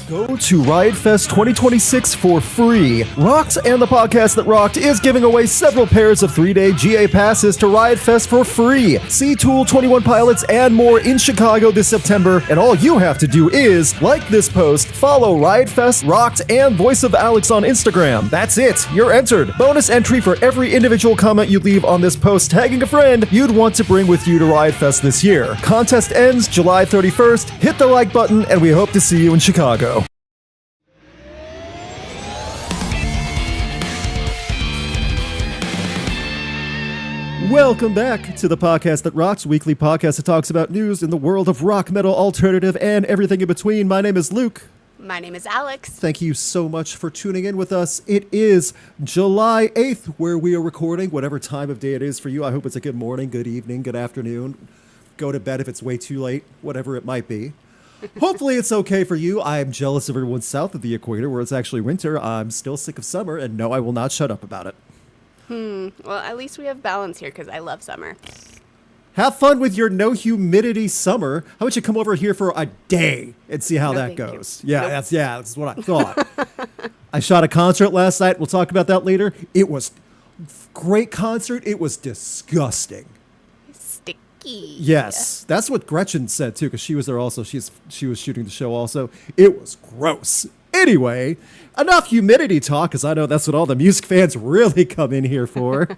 Go to Riotfest 2026 for free. Rocked and the podcast that rocked is giving away several pairs of 3-day GA passes to Riotfest for free. See Tool, 21 Pilots, and more in Chicago this September, and all you have to do is like this post, follow Riotfest, Rocked, and Voice of Alex on Instagram. That's it. You're entered. Bonus entry for every individual comment you leave on this post tagging a friend you'd want to bring with you to Riotfest this year. Contest ends July 31st. Hit the like button, and we hope to see you in Chicago. Welcome back to the podcast that rocks, weekly podcast that talks about news in the world of rock, metal, alternative, and everything in between. My name is Luke. My name is Alex. Thank you so much for tuning in with us. It is July 8th where we are recording, whatever time of day it is for you. I hope it's a good morning, good evening, good afternoon. Go to bed if it's way too late, whatever it might be. Hopefully it's okay for you. I am jealous of everyone south of the equator where it's actually winter. I'm still sick of summer, and no, I will not shut up about it. Well, at least we have balance here because I love summer. Have fun with your no humidity summer. How about you come over here for a day and see how No, that thank goes? you. Yeah, Nope. that's what I thought. I shot a concert last night. We'll talk about that later. It was great concert. It was disgusting. Sticky. Yes, that's what Gretchen said too, because she was there also. She was shooting the show also. It was gross. Anyway, enough humidity talk, because I know that's what all the music fans really come in here for.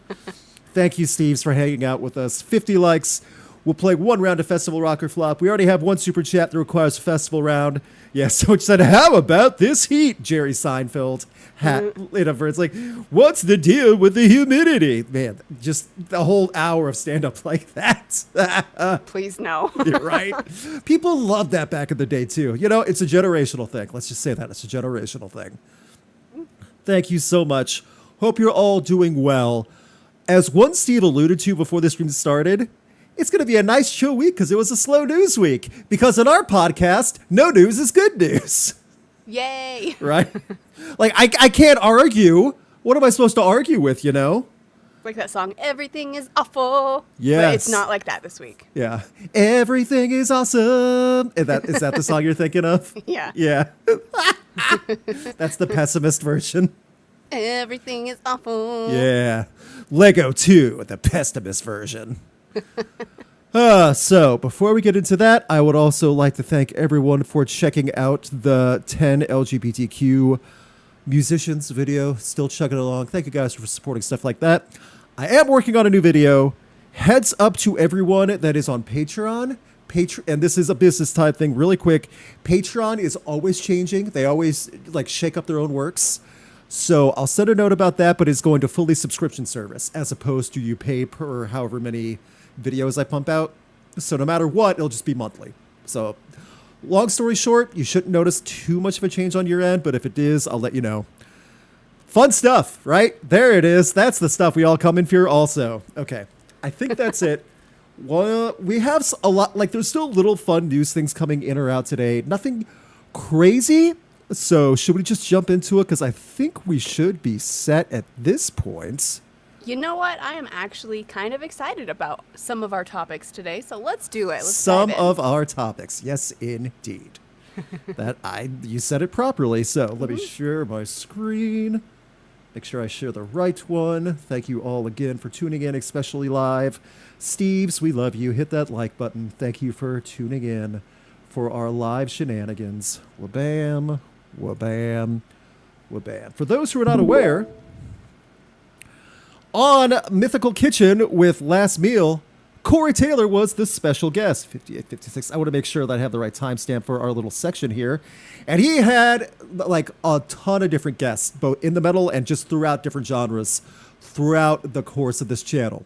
Thank you, Steves, for hanging out with us. 50 likes. We'll play one round of Festival Rock or Flop. We already have one super chat that requires a festival round. Yeah, someone said, how about this heat? Jerry Seinfeld hat lit up for it's like, what's the deal with the humidity? Man, just the whole hour of stand-up like that. Please no. You're right. People loved that back in the day, too. You know, it's a generational thing. Let's just say that. It's a generational thing. Thank you so much. Hope you're all doing well. As one Steve alluded to before the stream started, it's going to be a nice chill week because it was a slow news week. Because in our podcast, no news is good news. Yay. Right? Like, I can't argue. What am I supposed to argue with, you know? Like that song, Everything is Awful. Yes. But it's not like that this week. Yeah. Everything is awesome. Is that the song you're thinking of? Yeah. Yeah. That's the pessimist version. Everything is awful. Yeah. Lego 2, the pessimist version. So, before we get into that, I would also like to thank everyone for checking out the 10 LGBTQ musicians video. Still chugging along. Thank you guys for supporting stuff like that. I am working on a new video. Heads up to everyone that is on Patreon. And this is a business type thing really quick. Patreon is always changing. They always shake up their own works. So I'll send a note about that, but it's going to fully subscription service as opposed to you pay per however many videos I pump out. So no matter what, it'll just be monthly. So long story short, you shouldn't notice too much of a change on your end, but if it is, I'll let you know. Fun stuff, right? There it is. That's the stuff we all come in for also. Okay. I think that's it. Well, we have a lot, there's still little fun news things coming in or out today. Nothing crazy. So should we just jump into it? Because I think we should be set at this point. You know what? I am actually kind of excited about some of our topics today, so let's do it. Let's Some dive in. of our topics. Yes, indeed. You said it properly. So let me share my screen. Make sure I share the right one. Thank you all again for tuning in, especially live. Steves, we love you. Hit that like button. Thank you for tuning in for our live shenanigans. Wabam, wabam, wabam. For those who are not aware, on Mythical Kitchen with Last Meal, Corey Taylor was the special guest. 58, 56. I want to make sure that I have the right timestamp for our little section here. And he had a ton of different guests, both in the metal and just throughout different genres throughout the course of this channel.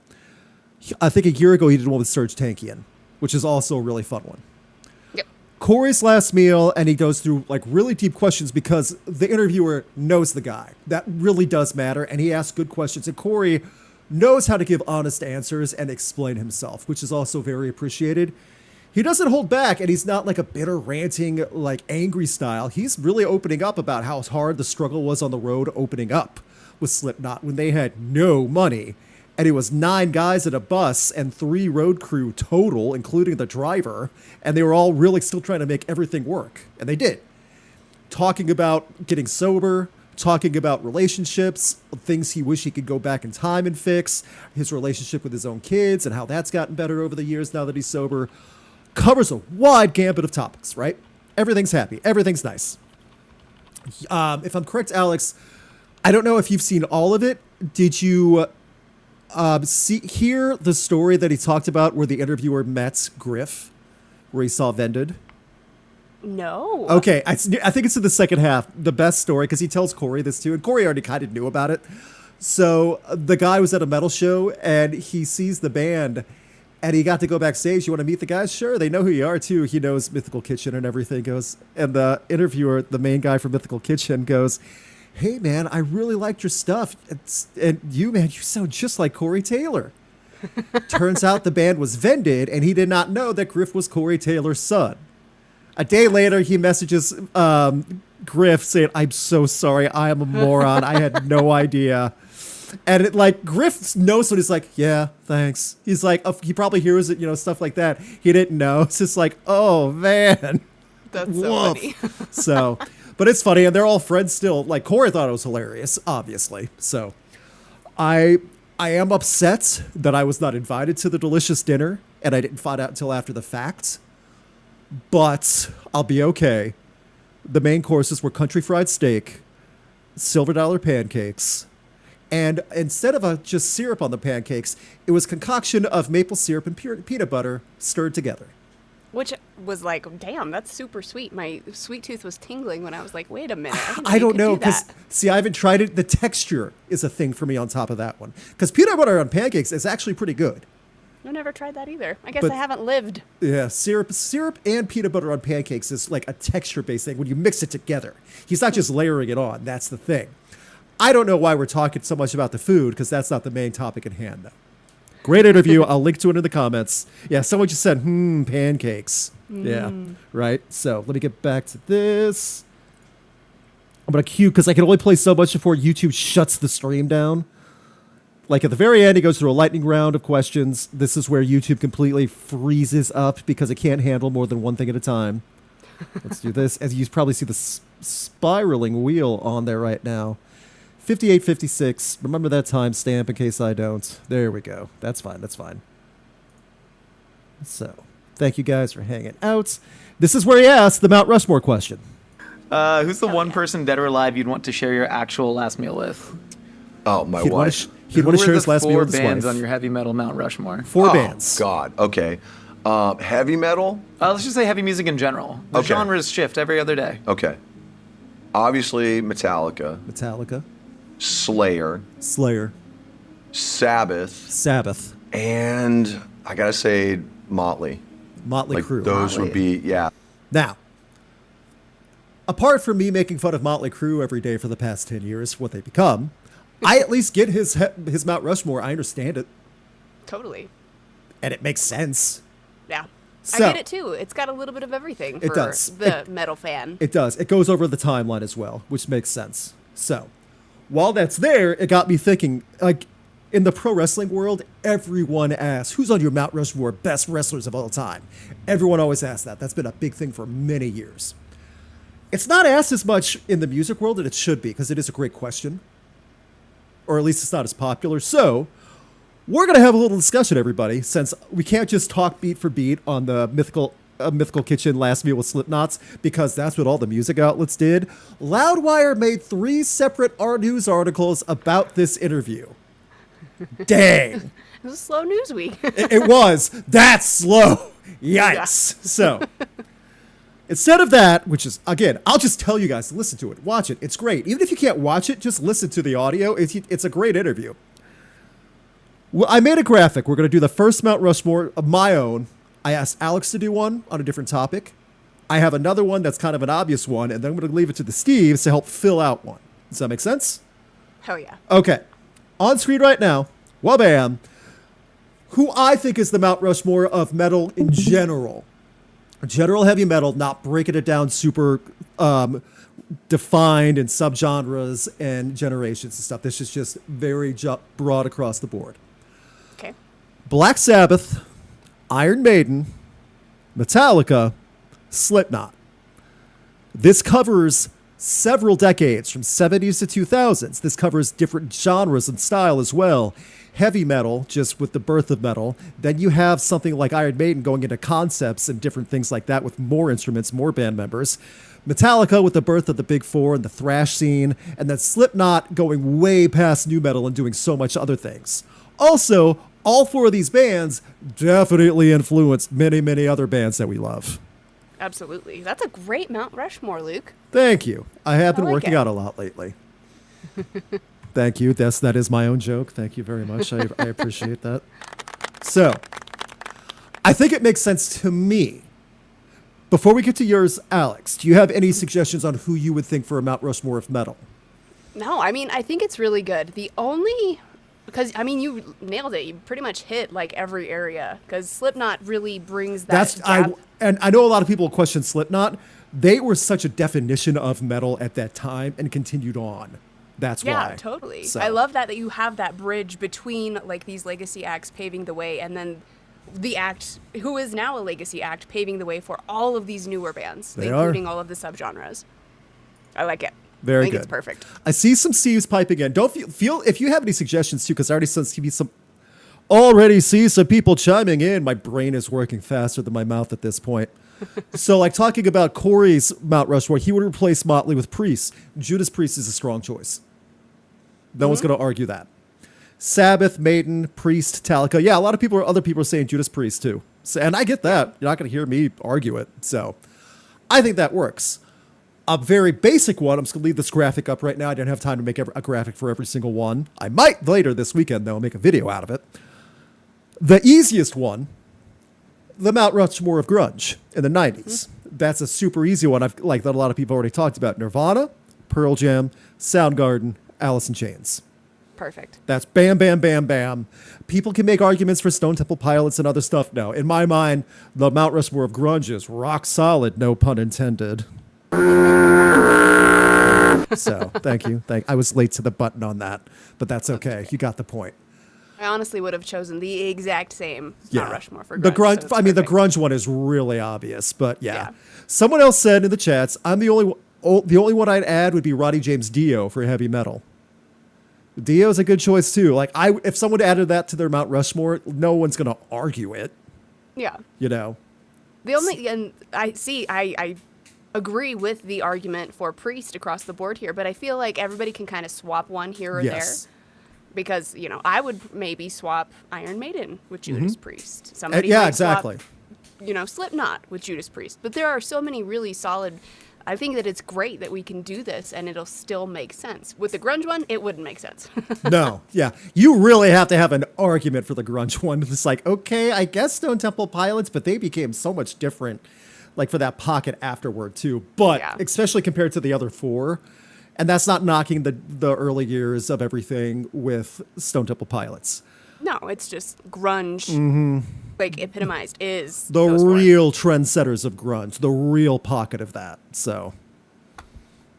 I think a year ago he did one with Serge Tankian, which is also a really fun one. Yep. Corey's Last Meal, and he goes through really deep questions because the interviewer knows the guy. That really does matter, and he asks good questions. And Corey knows how to give honest answers and explain himself, which is also very appreciated. He doesn't hold back, and he's not a bitter, ranting, angry style. He's really opening up about how hard the struggle was on the road opening up with Slipknot when they had no money. And it was 9 guys at a bus and 3 road crew total, including the driver. And they were all really still trying to make everything work. And they did. talking about getting sober, talking about relationships, things he wish he could go back in time and fix, his relationship with his own kids and how that's gotten better over the years now that he's sober. Covers a wide gambit of topics, right? Everything's happy. Everything's nice. If I'm correct, Alex, I don't know if you've seen all of it. Did you hear the story that he talked about where the interviewer met Griff, where he saw Vended? No. Okay, I think it's in the second half, the best story, because he tells Corey this too, and Corey already kind of knew about it. So the guy was at a metal show, and he sees the band, and he got to go backstage. You want to meet the guys? Sure, they know who you are too. He knows Mythical Kitchen and everything. And the interviewer, the main guy from Mythical Kitchen, goes, "Hey man, I really liked your stuff. And you, man, you sound just like Corey Taylor." Turns out the band was Vended, and he did not know that Griff was Corey Taylor's son. A day later, he messages Griff saying, "I'm so sorry. I am a moron. I had no idea." And Griff knows what he's like, "Yeah, thanks." He's like, he probably hears it, stuff like that. He didn't know. It's just like, oh, man. That's so funny. So, but it's funny, and they're all friends still. Like, Corey thought it was hilarious, obviously. So, I am upset that I was not invited to the delicious dinner, and I didn't find out until after the fact. But I'll be okay. The main courses were country fried steak, silver dollar pancakes, and instead of just syrup on the pancakes, it was concoction of maple syrup and peanut butter stirred together. Which was like, damn, that's super sweet. My sweet tooth was tingling when I was like, wait a minute. I don't know, because, see, I haven't tried it. The texture is a thing for me on top of that one. Because peanut butter on pancakes is actually pretty good. I've never tried that either. I guess I haven't lived. Yeah, syrup and peanut butter on pancakes is like a texture-based thing when you mix it together. He's not just layering it on. That's the thing. I don't know why we're talking so much about the food, because that's not the main topic at hand, though. Great interview. I'll link to it in the comments. Yeah, someone just said, pancakes. Yeah, right? So let me get back to this. I'm going to cue, because I can only play so much before YouTube shuts the stream down. Like at the very end, he goes through a lightning round of questions. This is where YouTube completely freezes up because it can't handle more than one thing at a time. Let's do this. As you probably see the spiraling wheel on there right now. 58:56. Remember that timestamp in case I don't. There we go. That's fine. That's fine. So, thank you guys for hanging out. This is where he asked the Mount Rushmore question. Who's the one person, dead or alive, you'd want to share your actual last meal with? Oh, my wife. He'd want to share his last meal with his wife. 4 bands on your heavy metal Mount Rushmore? 4 bands. God. Okay. Heavy metal? Let's just say heavy music in general. The genres shift every other day. Okay. Obviously, Metallica. Slayer. Sabbath. And I gotta say, Motley Crue. Those would be, yeah. Now, apart from me making fun of Motley Crue every day for the past 10 years, what they become, I at least get his Mount Rushmore. I understand it. Totally. And it makes sense. Yeah. So, I get it too. It's got a little bit of everything for the metal fan. It does. It goes over the timeline as well, which makes sense. So, while that's there, it got me thinking, like, in the pro wrestling world, everyone asks, who's on your Mount Rushmore best wrestlers of all time? Everyone always asks that. That's been a big thing for many years. It's not asked as much in the music world, and it should be, because it is a great question. Or at least it's not as popular. So, we're going to have a little discussion, everybody, since we can't just talk beat for beat on the Mythical Kitchen last meal with Slipknots, because that's what all the music outlets did. Loudwire made 3 separate news articles about this interview. Dang. It was a slow news week. It was. That's slow. Yikes. Yeah. So, instead of that, which is, again, I'll just tell you guys to listen to it. Watch it. It's great. Even if you can't watch it, just listen to the audio. It's a great interview. Well, I made a graphic. We're going to do the first Mount Rushmore of my own. I asked Alex to do one on a different topic. I have another one that's kind of an obvious one, and then I'm going to leave it to the Steves to help fill out one. Does that make sense? Hell yeah. Okay. On screen right now, wabam, who I think is the Mount Rushmore of metal in general. General heavy metal, not breaking it down super defined in subgenres and generations and stuff. This is just very broad across the board. Okay. Black Sabbath, Iron Maiden, Metallica, Slipknot. This covers several decades, from 70s to 2000s. This covers different genres and style as well. Heavy metal, just with the birth of metal. Then you have something like Iron Maiden going into concepts and different things like that with more instruments, more band members. Metallica with the birth of the Big Four and the thrash scene. And then Slipknot going way past nu metal and doing so much other things. Also, all four of these bands definitely influenced many, many other bands that we love. Absolutely. That's a great Mount Rushmore, Luke. Thank you. I have been I like working it. out a lot lately. Thank you. That is my own joke. Thank you very much. I appreciate that. So, I think it makes sense to me. Before we get to yours, Alex, do you have any suggestions on who you would think for a Mount Rushmore of metal? No, I mean, I think it's really good. The only... Because, I mean, you nailed it. You pretty much hit, like, every area. Because Slipknot really brings that... And I know a lot of people question Slipknot. They were such a definition of metal at that time and continued on. That's why. Yeah, totally. So. I love that you have that bridge between, like, these legacy acts paving the way and then the act who is now a legacy act paving the way for all of these newer bands, including all of the subgenres. I like it. Very I think good. It's perfect. I see some Steve's piping in. Don't feel if you have any suggestions too, because I already see some people chiming in. My brain is working faster than my mouth at this point. So, like talking about Corey's Mount Rushmore, he would replace Motley with Priest. Judas Priest is a strong choice. No one's going to argue that. Sabbath, Maiden, Priest, Metallica. Yeah, a lot of other people are saying Judas Priest too. So, and I get that. You're not going to hear me argue it. So, I think that works. A very basic one. I'm just going to leave this graphic up right now. I don't have time to make a graphic for every single one. I might later this weekend, though, make a video out of it. The easiest one, the Mount Rushmore of grunge in the 90s. That's a super easy one. That a lot of people already talked about. Nirvana, Pearl Jam, Soundgarden, Alice in Chains. Perfect. That's bam, bam, bam, bam. People can make arguments for Stone Temple Pilots and other stuff. No, in my mind, the Mount Rushmore of grunge is rock solid, no pun intended. So, thank you. I was late to the button on that, but that's okay. You got the point. I honestly would have chosen the exact same Mount Rushmore for grunge. The grunge. So I mean, the perfect. grunge one is really obvious, but yeah. Yeah. Someone else said in the chats, the only one I'd add would be Roddy James Dio for heavy metal. Dio's a good choice too. Like if someone added that to their Mount Rushmore, no one's gonna argue it. Yeah. You know. And I agree with the argument for Priest across the board here, but I feel like everybody can kind of swap one here or there. Because, I would maybe swap Iron Maiden with Judas Priest. Somebody might exactly. swap, Slipknot with Judas Priest. But there are so many really solid... I think that it's great that we can do this and it'll still make sense. With the grunge one, it wouldn't make sense. No, yeah. You really have to have an argument for the grunge one. It's like, okay, I guess Stone Temple Pilots, but they became so much different, like for that pocket afterward too. But especially compared to the other four. And that's not knocking the early years of everything with Stone Temple Pilots. No, it's just grunge, like epitomized is the real trendsetters of grunge, the real pocket of that. So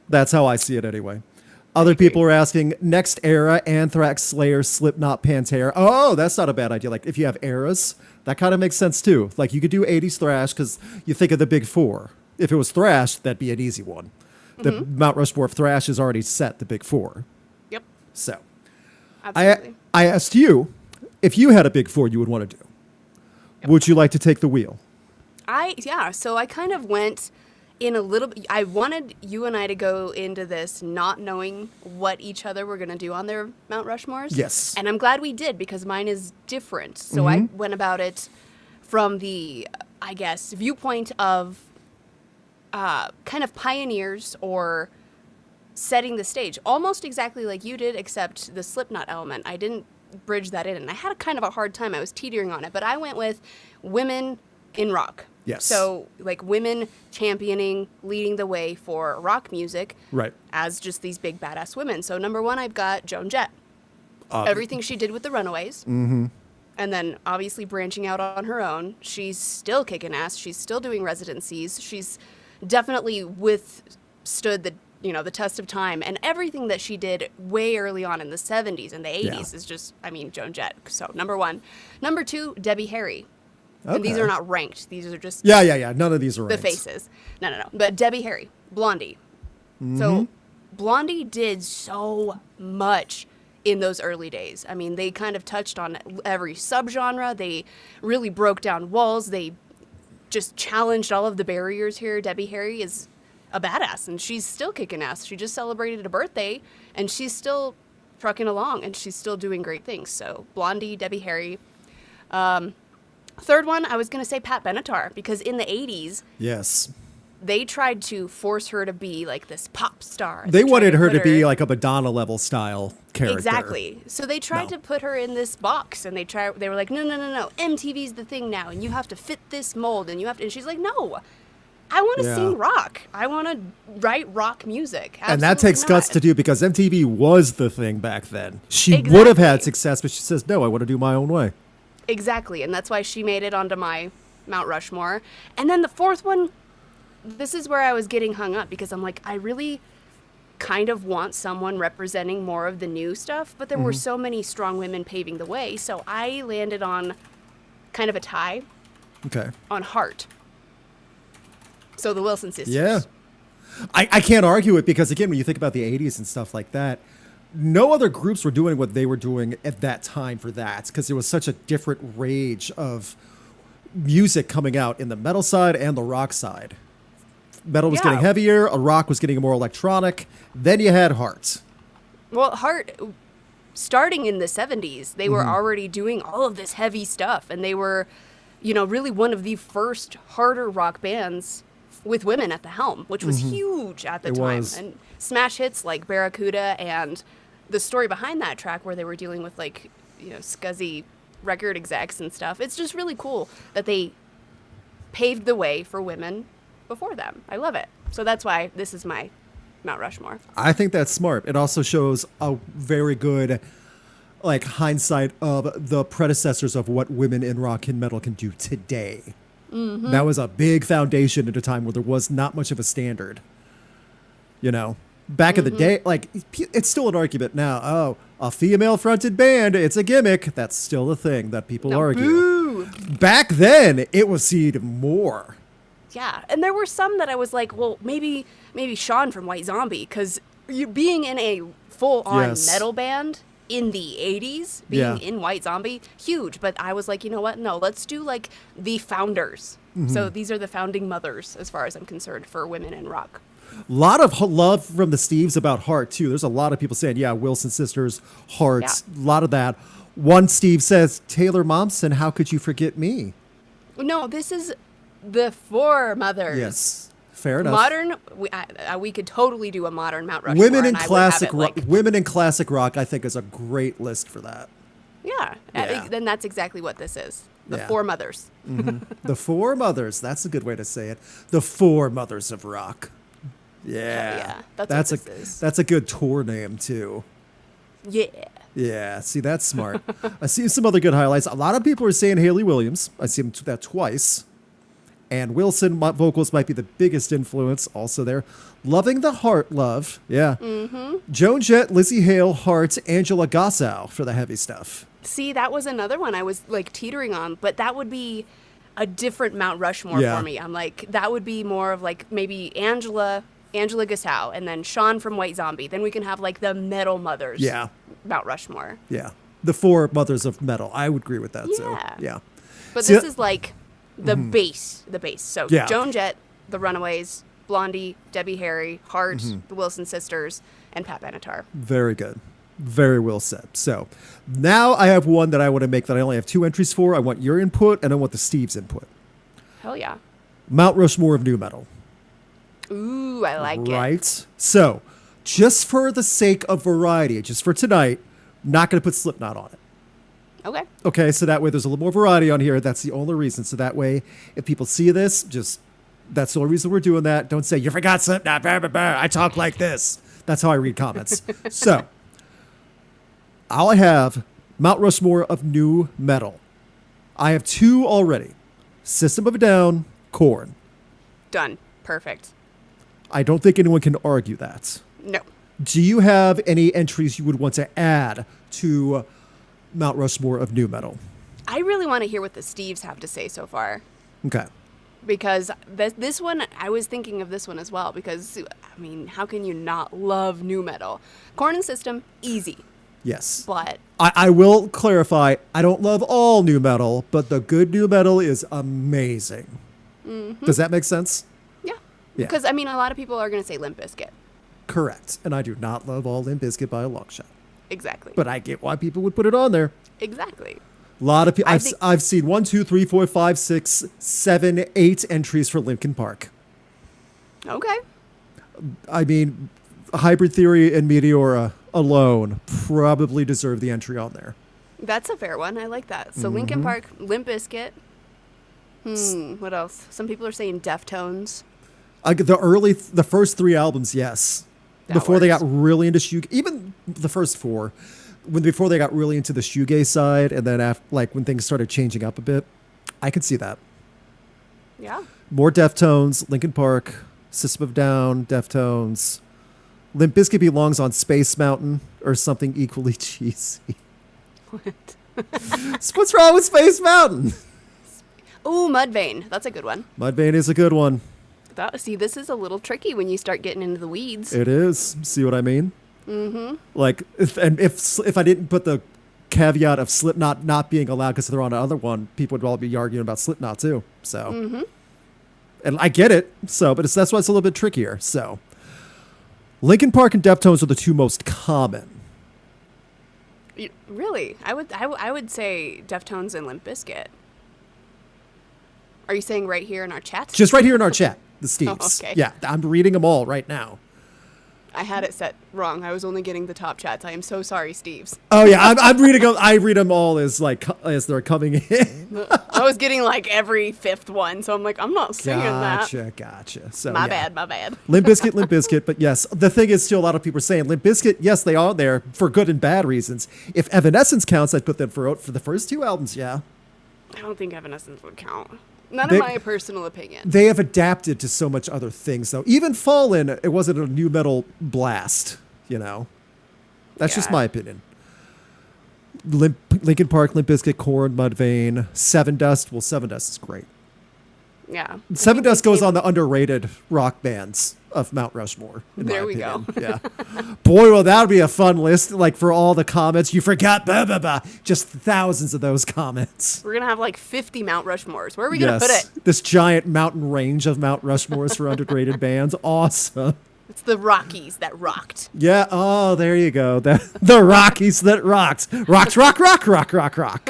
that's how I see it anyway. Other people are asking, next era, Anthrax, Slayer, Slipknot, Pantera. Oh, that's not a bad idea. Like if you have eras, that kind of makes sense too. Like you could do 80s thrash because you think of the big four. If it was thrash, that'd be an easy one. The Mount Rushmore of thrash is already set, the big four. Yep. So Absolutely. I asked you if you had a big four you would want to do. Yep. Would you like to take the wheel? So I kind of went in a little bit. I wanted you and I to go into this not knowing what each other were going to do on their Mount Rushmores. Yes. And I'm glad we did because mine is different. So I went about it from the, I guess, viewpoint of kind of pioneers or setting the stage, almost exactly like you did, except the Slipknot element. I didn't bridge that in, and I had kind of a hard time. I was teetering on it, but I went with women in rock. Yes. So, like, women championing, leading the way for rock music. Right. As just these big badass women. So, number one, I've got Joan Jett. Everything she did with the Runaways. Mm-hmm. And then, obviously, branching out on her own. She's still kicking ass. She's still doing residencies. She's definitely withstood the test of time, and everything that she did way early on in the 70s and the 80s is just, Joan Jett. So number one. Number two, Debbie Harry. Okay. And these are not ranked. These are just yeah. None of these are the ranked. faces. No. But Debbie Harry, Blondie, So Blondie did so much in those early days. I mean, they kind of touched on every subgenre. They really broke down walls. They just challenged all of the barriers here. Debbie Harry is a badass, and she's still kicking ass. She just celebrated a birthday, and she's still trucking along, and she's still doing great things. So Blondie, Debbie Harry. Third one, I was going to say Pat Benatar, because in the 80s, Yes. they tried to force her to be like this pop star. They tried wanted her put to be like a Madonna level style character. Exactly. So they tried No. to put her in this box, and they were like, no. MTV's the thing now, and you have to fit this mold, and and she's like, no. I want to Yeah. sing rock. I want to write rock music. And that Absolutely takes guts not. to do because MTV was the thing back then. She would have had Exactly. success, but she says, no, I want to do my own way. Exactly, and that's why she made it onto my Mount Rushmore. And then the fourth one, this is where I was getting hung up, because I'm like, I really kind of want someone representing more of the new stuff, but there were so many strong women paving the way, so I landed on kind of a tie Okay. on Heart. So the Wilson sisters. Yeah. I can't argue it because, again, when you think about the 80s and stuff like that, no other groups were doing what they were doing at that time for that, because there was such a different range of music coming out in the metal side and the rock side. Metal was Yeah. getting heavier, a rock was getting more electronic. Then you had Heart. Well, Heart, starting in the 70s, they were already doing all of this heavy stuff, and they were, really one of the first harder rock bands with women at the helm, which was huge at the It time. was. And smash hits like Barracuda, and the story behind that track where they were dealing with scuzzy record execs and stuff. It's just really cool that they paved the way for women before them. I love it. So that's why this is my Mount Rushmore. I think that's smart. It also shows a very good hindsight of the predecessors of what women in rock and metal can do today. That was a big foundation at a time where there was not much of a standard. Back in the day, it's still an argument now. Oh, a female fronted band, it's a gimmick. That's still a thing that people argue. Boo! Back then, it was seen more. Yeah, and there were some that I was like, well, maybe Sean from White Zombie, because you being in a full-on Yes. metal band in the 80s, being in White Zombie, huge. But I was like, you know what? No, let's do the founders. So these are the founding mothers, as far as I'm concerned, for women in rock. A lot of love from the Steves about Heart, too. There's a lot of people saying, yeah, Wilson Sisters, Heart, a lot of that. One Steve says, Taylor Momsen, how could you forget me? No, this is the four mothers. Yes, fair enough. Modern, we could totally do a modern Mount Rushmore. Women in and I would have classic it, rock. Women in classic rock, I think, is a great list for that. Yeah, Yeah. then that's exactly what this is. The Yeah. four mothers. The Four Mothers. That's a good way to say it. The Four Mothers of Rock. Yeah, yeah, that's what a this is. that's a good tour name too. Yeah. Yeah, see, that's smart. I see some other good highlights. A lot of people are saying Haley Williams. I see that twice. And Wilson vocals might be the biggest influence also there. Loving the Heart love. Yeah. Joan Jett, Lizzie Hale, Hart, Angela Gossow for the heavy stuff. See, that was another one I was teetering on, but that would be a different Mount Rushmore Yeah. for me. I'm like, that would be more of maybe Angela Gossow, and then Sean from White Zombie. Then we can have the metal mothers. Yeah. Mount Rushmore. Yeah. The Four Mothers of Metal. I would agree with that too. Yeah. Yeah. But See, this is the base. So Yeah. Joan Jett, the Runaways, Blondie, Debbie Harry, Hart, the Wilson sisters, and Pat Benatar. Very good. Very well said. So now I have one that I want to make that I only have 2 entries for. I want your input and I want the Steve's input. Hell yeah. Mount Rushmore of NuMetal. Ooh, I like it. Right? So just for the sake of variety, just for tonight, not going to put Slipknot on it. Okay. Okay, so that way there's a little more variety on here. That's the only reason. So that way, if people see this, that's the only reason we're doing that. Don't say, you forgot Slipknot, blah, blah, blah. I talk like this. That's how I read comments. So I'll have Mount Rushmore of NuMetal. I have 2 already. System of a Down, Korn. Done. Perfect. I don't think anyone can argue that. No. Do you have any entries you would want to add to Mount Rushmore of NuMetal? I really want to hear what the Steves have to say so far. Okay. because this one, I was thinking of this one as well, because, I mean, how can you not love NuMetal? Korn and System, easy. Yes. But I will clarify, I don't love all NuMetal, but the good NuMetal is amazing. Does that make sense? yeah. Yeah. Because, I mean, a lot of people are going to say Limp Bizkit. Correct. And I do not love all Limp Bizkit by a long shot. Exactly. But I get why people would put it on there. Exactly. A lot of people. I I've, think- I've seen 1, 2, 3, 4, 5, 6, 7, 8 entries for Linkin Park. Okay. I mean, Hybrid Theory and Meteora alone probably deserve the entry on there. That's a fair one. I like that. So Linkin Park, Limp Bizkit. What else? Some people are saying Deftones. The first 3 albums, yes. That Before they got works. really into shoegaze, even the first 4, before they got really into the shoegaze side, and then after, like when things started changing up a bit, I could see that. Yeah. More Deftones, Linkin Park, System of a Down, Deftones. Limp Bizkit belongs on Space Mountain or something equally cheesy. What? What's wrong with Space Mountain? Ooh, Mudvayne. That's a good one. Mudvayne is a good one. See, this is a little tricky when you start getting into the weeds. It is. See what I mean? Mm-hmm. Like, if I didn't put the caveat of Slipknot not being allowed because they're on another one, people would all be arguing about Slipknot too. So, and I get it. So, but that's why it's a little bit trickier. So, Linkin Park and Deftones are the 2 most common. Really? I would say Deftones and Limp Bizkit. Are you saying right here in our chat? Just right here in our chat, the Steves. okay. Yeah, I'm reading them all right now. I had it set wrong. I was only getting the top chats. I am so sorry, Steves. Oh yeah, I'm reading them. I read them all as they're coming in. I was getting like every 5th one, so I'm like, I'm not seeing that. Gotcha. So My yeah. bad. Limp Bizkit. But yes, the thing is still a lot of people are saying Limp Bizkit, yes, they are there for good and bad reasons. If Evanescence counts, I'd put them for the first 2 albums, yeah. I don't think Evanescence would count. Not They- in my personal opinion. They have adapted to so much other things, though. Even Fallen, it wasn't a new metal blast, you know? That's just Yeah. my opinion. Linkin Park, Limp Bizkit, Korn, Mudvayne, Seven Dust. Well, Seven Dust is great. Yeah. Seven Dust goes on the underrated rock bands of Mount Rushmore. In There my we opinion. go. Yeah. Boy, well, that would be a fun list. Like for all the comments, you forgot, blah, blah, blah. Just thousands of those comments. We're going to have like 50 Mount Rushmores. Where are we going to put it? This giant mountain range of Mount Rushmores for underrated bands. Awesome. It's the Rockies that rocked. Yeah. Oh, there you go. The Rockies that rocked. Rock.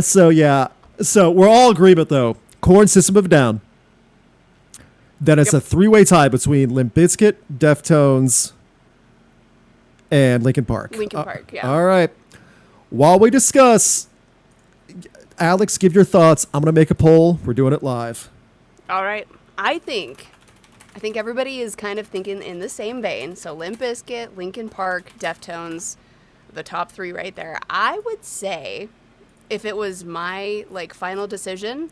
So yeah. So we're all in agreement though. Korn, System of a Down. Then it's a 3-way tie between Limp Bizkit, Deftones, and Linkin Park. Linkin Park, yeah. All right. While we discuss, Alex, give your thoughts. I'm gonna make a poll. We're doing it live. All right. I think everybody is kind of thinking in the same vein. So Limp Bizkit, Linkin Park, Deftones, the top 3 right there. I would say if it was my like final decision,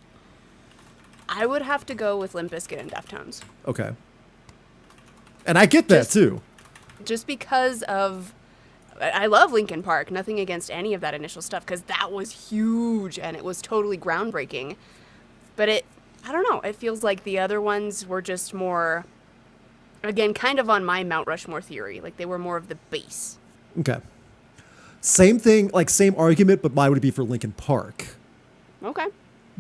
I would have to go with Limp Bizkit and Deftones. Okay. And I get that too. Just because of I love Linkin Park, nothing against any of that initial stuff because that was huge and it was totally groundbreaking. But I don't know, it feels like the other ones were just more, again, kind of on my Mount Rushmore theory. Like they were more of the base. Okay. Same thing, like same argument, but mine would be for Linkin Park. Okay.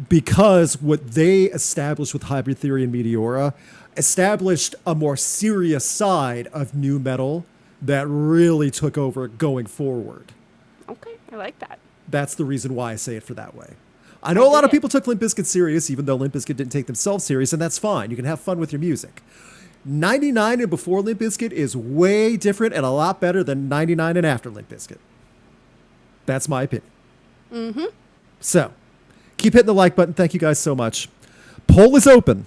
Because what they established with Hybrid Theory and Meteora established a more serious side of nu metal that really took over going forward. Okay, I like that. That's the reason why I say it for that way. I know a lot of people took Limp Bizkit serious, even though Limp Bizkit didn't take themselves serious, and that's fine. You can have fun with your music. 99 and before Limp Bizkit is way different and a lot better than 99 and after Limp Bizkit. That's my opinion. Mm-hmm. So, keep hitting the like button. Thank you guys so much. Poll is open.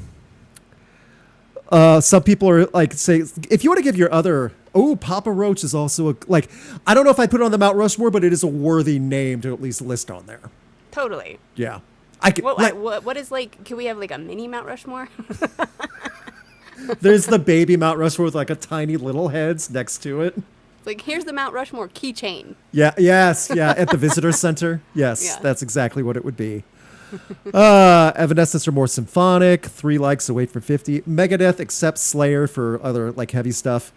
Some people are like, say, if you want to give your other, Papa Roach is also I don't know if I put it on the Mount Rushmore, but it is a worthy name to at least list on there. Totally. Yeah. I can, What is like, can we have like a mini Mount Rushmore? there's the baby Mount Rushmore with like a tiny little heads next to it. Like, here's the Mount Rushmore keychain. Yeah, yes, yeah, at the visitor center. Yes, Yeah. That's exactly what it would be. Evanescence are more symphonic. 3 likes away from 50. Megadeth accepts Slayer for other like heavy stuff.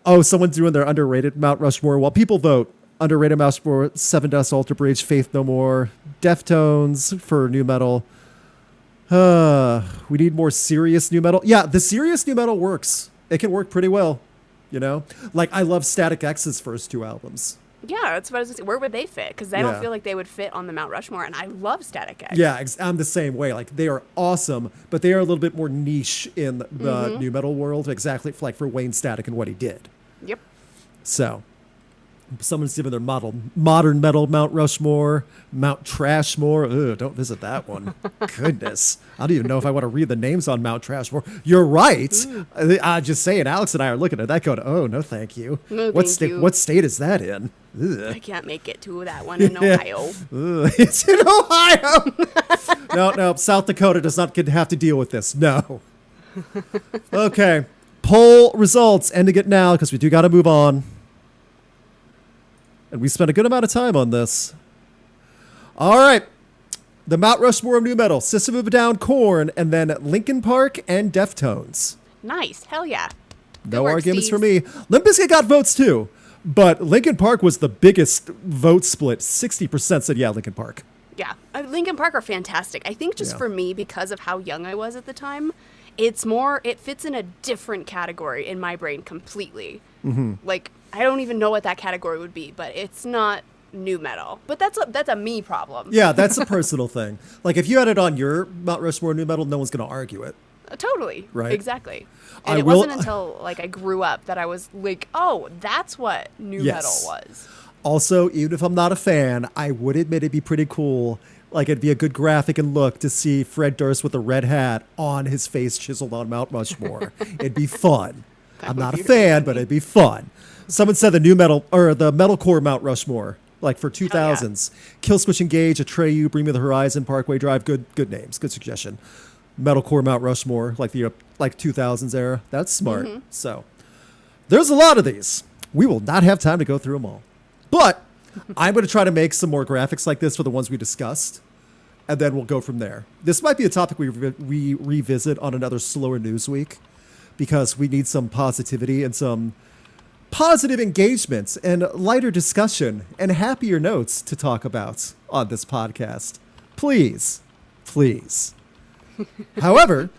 Oh, someone's doing their underrated Mount Rushmore. While people vote, underrated Mount Rushmore, Seven Dust, Alter Bridge, Faith No More, Deftones for NuMetal. We need more serious NuMetal. Yeah, the serious NuMetal works. It can work pretty well, you know? Like, I love Static X's first 2 albums. Yeah, that's what I was going to say. Where would they fit? Because I don't feel like they would fit on the Mount Rushmore, and I love Static X. Yeah, I'm the same way. Like, they are awesome, but they are a little bit more niche in the NuMetal world, exactly for Wayne Static and what he did. Yep. So, someone's giving their modern metal Mount Rushmore, Mount Trashmore. Ugh, don't visit that one. Goodness. I don't even know if I want to read the names on Mount Trashmore. You're right. I'm just saying, Alex and I are looking at that going, oh, no, thank you. No, what thank you. What state is that in? Ugh. I can't make it to that one in Ohio. Ugh, it's in Ohio. No, South Dakota does not have to deal with this. No. Okay. Poll results. Ending it now because we do got to move on. And we spent a good amount of time on this. All right. The Mount Rushmore of NuMetal, System of a Down, Korn, and then Linkin Park and Deftones. Nice. Hell yeah. No work, arguments Steve. for me. Limp Bizkit got votes too, but Linkin Park was the biggest vote split. 60% said yeah, Linkin Park. Yeah. Linkin Park are fantastic. I think just for me, because of how young I was at the time, it fits in a different category in my brain completely. Like, I don't even know what that category would be, but it's not NuMetal. But that's a me problem. Yeah, that's a personal thing. Like, if you had it on your Mount Rushmore NuMetal, no one's going to argue it. Totally. Right. Exactly. And I it will- wasn't until like I grew up that I was like, oh, that's what NuMetal Yes. was. Also, even if I'm not a fan, I would admit it'd be pretty cool. Like, it'd be a good graphic and look to see Fred Durst with a red hat on his face chiseled on Mount Rushmore. It'd be fun. I'm not a fan, but it'd be fun. Someone said the NuMetal or the metalcore Mount Rushmore, like for 2000s. Killswitch Engage, Atreyu, Bring Me the Horizon, Parkway Drive. Good names. Good suggestion. Metalcore Mount Rushmore, like the 2000s era. That's smart. So there's a lot of these. We will not have time to go through them all. But I'm going to try to make some more graphics like this for the ones we discussed, and then we'll go from there. This might be a topic we revisit on another slower news week, because we need some positivity and some positive engagements and lighter discussion and happier notes to talk about on this podcast. Please. However,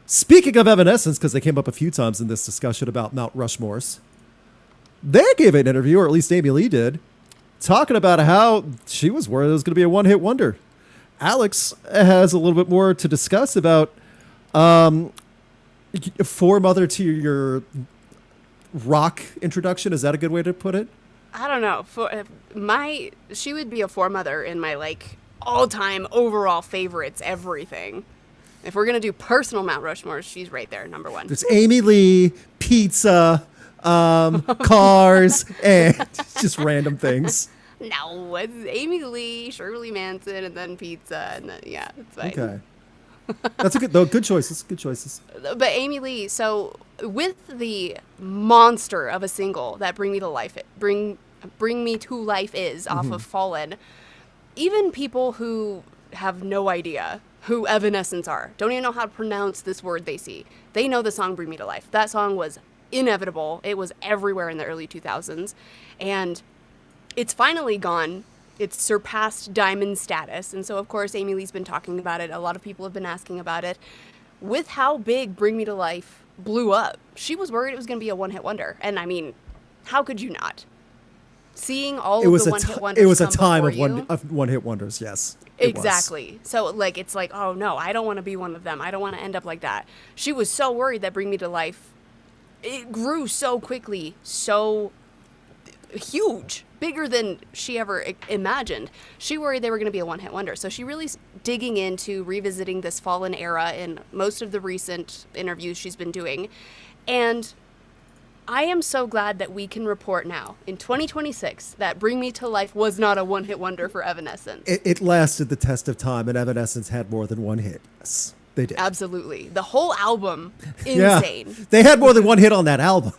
speaking of Evanescence, because they came up a few times in this discussion about Mount Rushmores, they gave an interview, or at least Amy Lee did, talking about how she was worried it was going to be a one-hit wonder. Alex has a little bit more to discuss about foremother to your rock introduction. Is that a good way to put it? I don't know. She would be a foremother in my like all-time overall favorites, everything. If we're gonna do personal Mount Rushmore, she's right there, number one. There's Amy Lee, pizza, cars, and just random things. No, it's Amy Lee, Shirley Manson, and then pizza, and then yeah, it's fine. Okay, that's a good choices. Good choices. But Amy Lee, so with the monster of a single that Bring Me to Life is off of Fallen, even people who have no idea who Evanescence are, don't even know how to pronounce this word they see, they know the song Bring Me to Life. That song was inevitable. It was everywhere in the early 2000s, and it's finally gone. It's surpassed diamond status, and so of course Amy Lee's been talking about it. A lot of people have been asking about it. With how big Bring Me to Life blew up, she was worried it was going to be a one-hit wonder, and I mean, how could you not? Seeing all of the one-hit wonders, it was a come time before of one-hit wonders. Yes, it exactly. So like, it's like, oh no, I don't want to be one of them. I don't want to end up like that. She was so worried that Bring Me to Life, it grew so quickly, so huge, bigger than she ever imagined. She worried they were going to be a one-hit wonder. So she really's digging into revisiting this Fallen era in most of the recent interviews she's been doing. And I am so glad that we can report now, in 2026, that Bring Me to Life was not a one-hit wonder for Evanescence. It lasted the test of time, and Evanescence had more than one hit. Yes, they did. Absolutely. The whole album, insane. They had more than one hit on that album.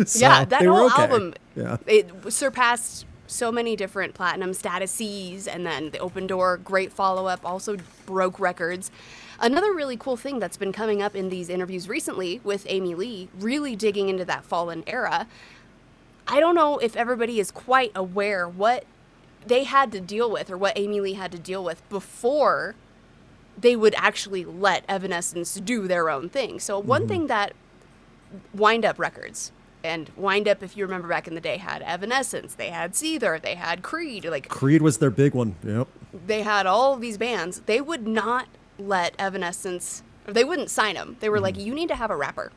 So yeah, that they were whole okay. album, Yeah. it surpassed so many different platinum statuses, and then the Open Door, great follow-up, also broke records. Another really cool thing that's been coming up in these interviews recently with Amy Lee, really digging into that Fallen era. I don't know if everybody is quite aware what they had to deal with, or what Amy Lee had to deal with before they would actually let Evanescence do their own thing. So one thing that Wind Up Records, and Wind Up, if you remember back in the day, had Evanescence, they had Seether, they had Creed. Like Creed was their big one. Yep. They had all of these bands. They would not let Evanescence, or they wouldn't sign them. They were like, you need to have a rapper.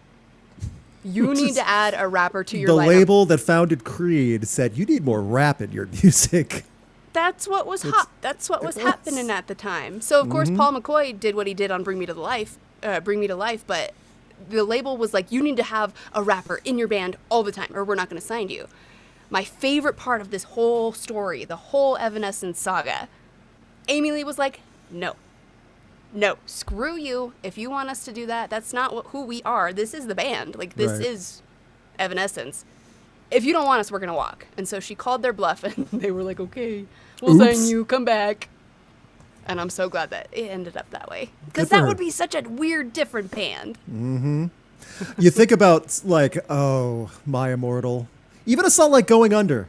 You need to add a rapper to your lineup. The label that founded Creed said, you need more rap in your music. That's what was hot. That's what was happening at the time. So of course Paul McCoy did what he did on Bring Me to Life, but the label was like, you need to have a rapper in your band all the time, or we're not going to sign you. My favorite part of this whole story, the whole Evanescence saga, Amy Lee was like, no, screw you. If you want us to do that, that's not who we are. This is the band. Like, this is Evanescence. If you don't want us, we're going to walk. And so she called their bluff, and they were like, okay, we'll sign you, come back. And I'm so glad that it ended up that way. Because that would be such a weird, different band. Mm-hmm. You think about, like, oh, My Immortal. Even a song like Going Under,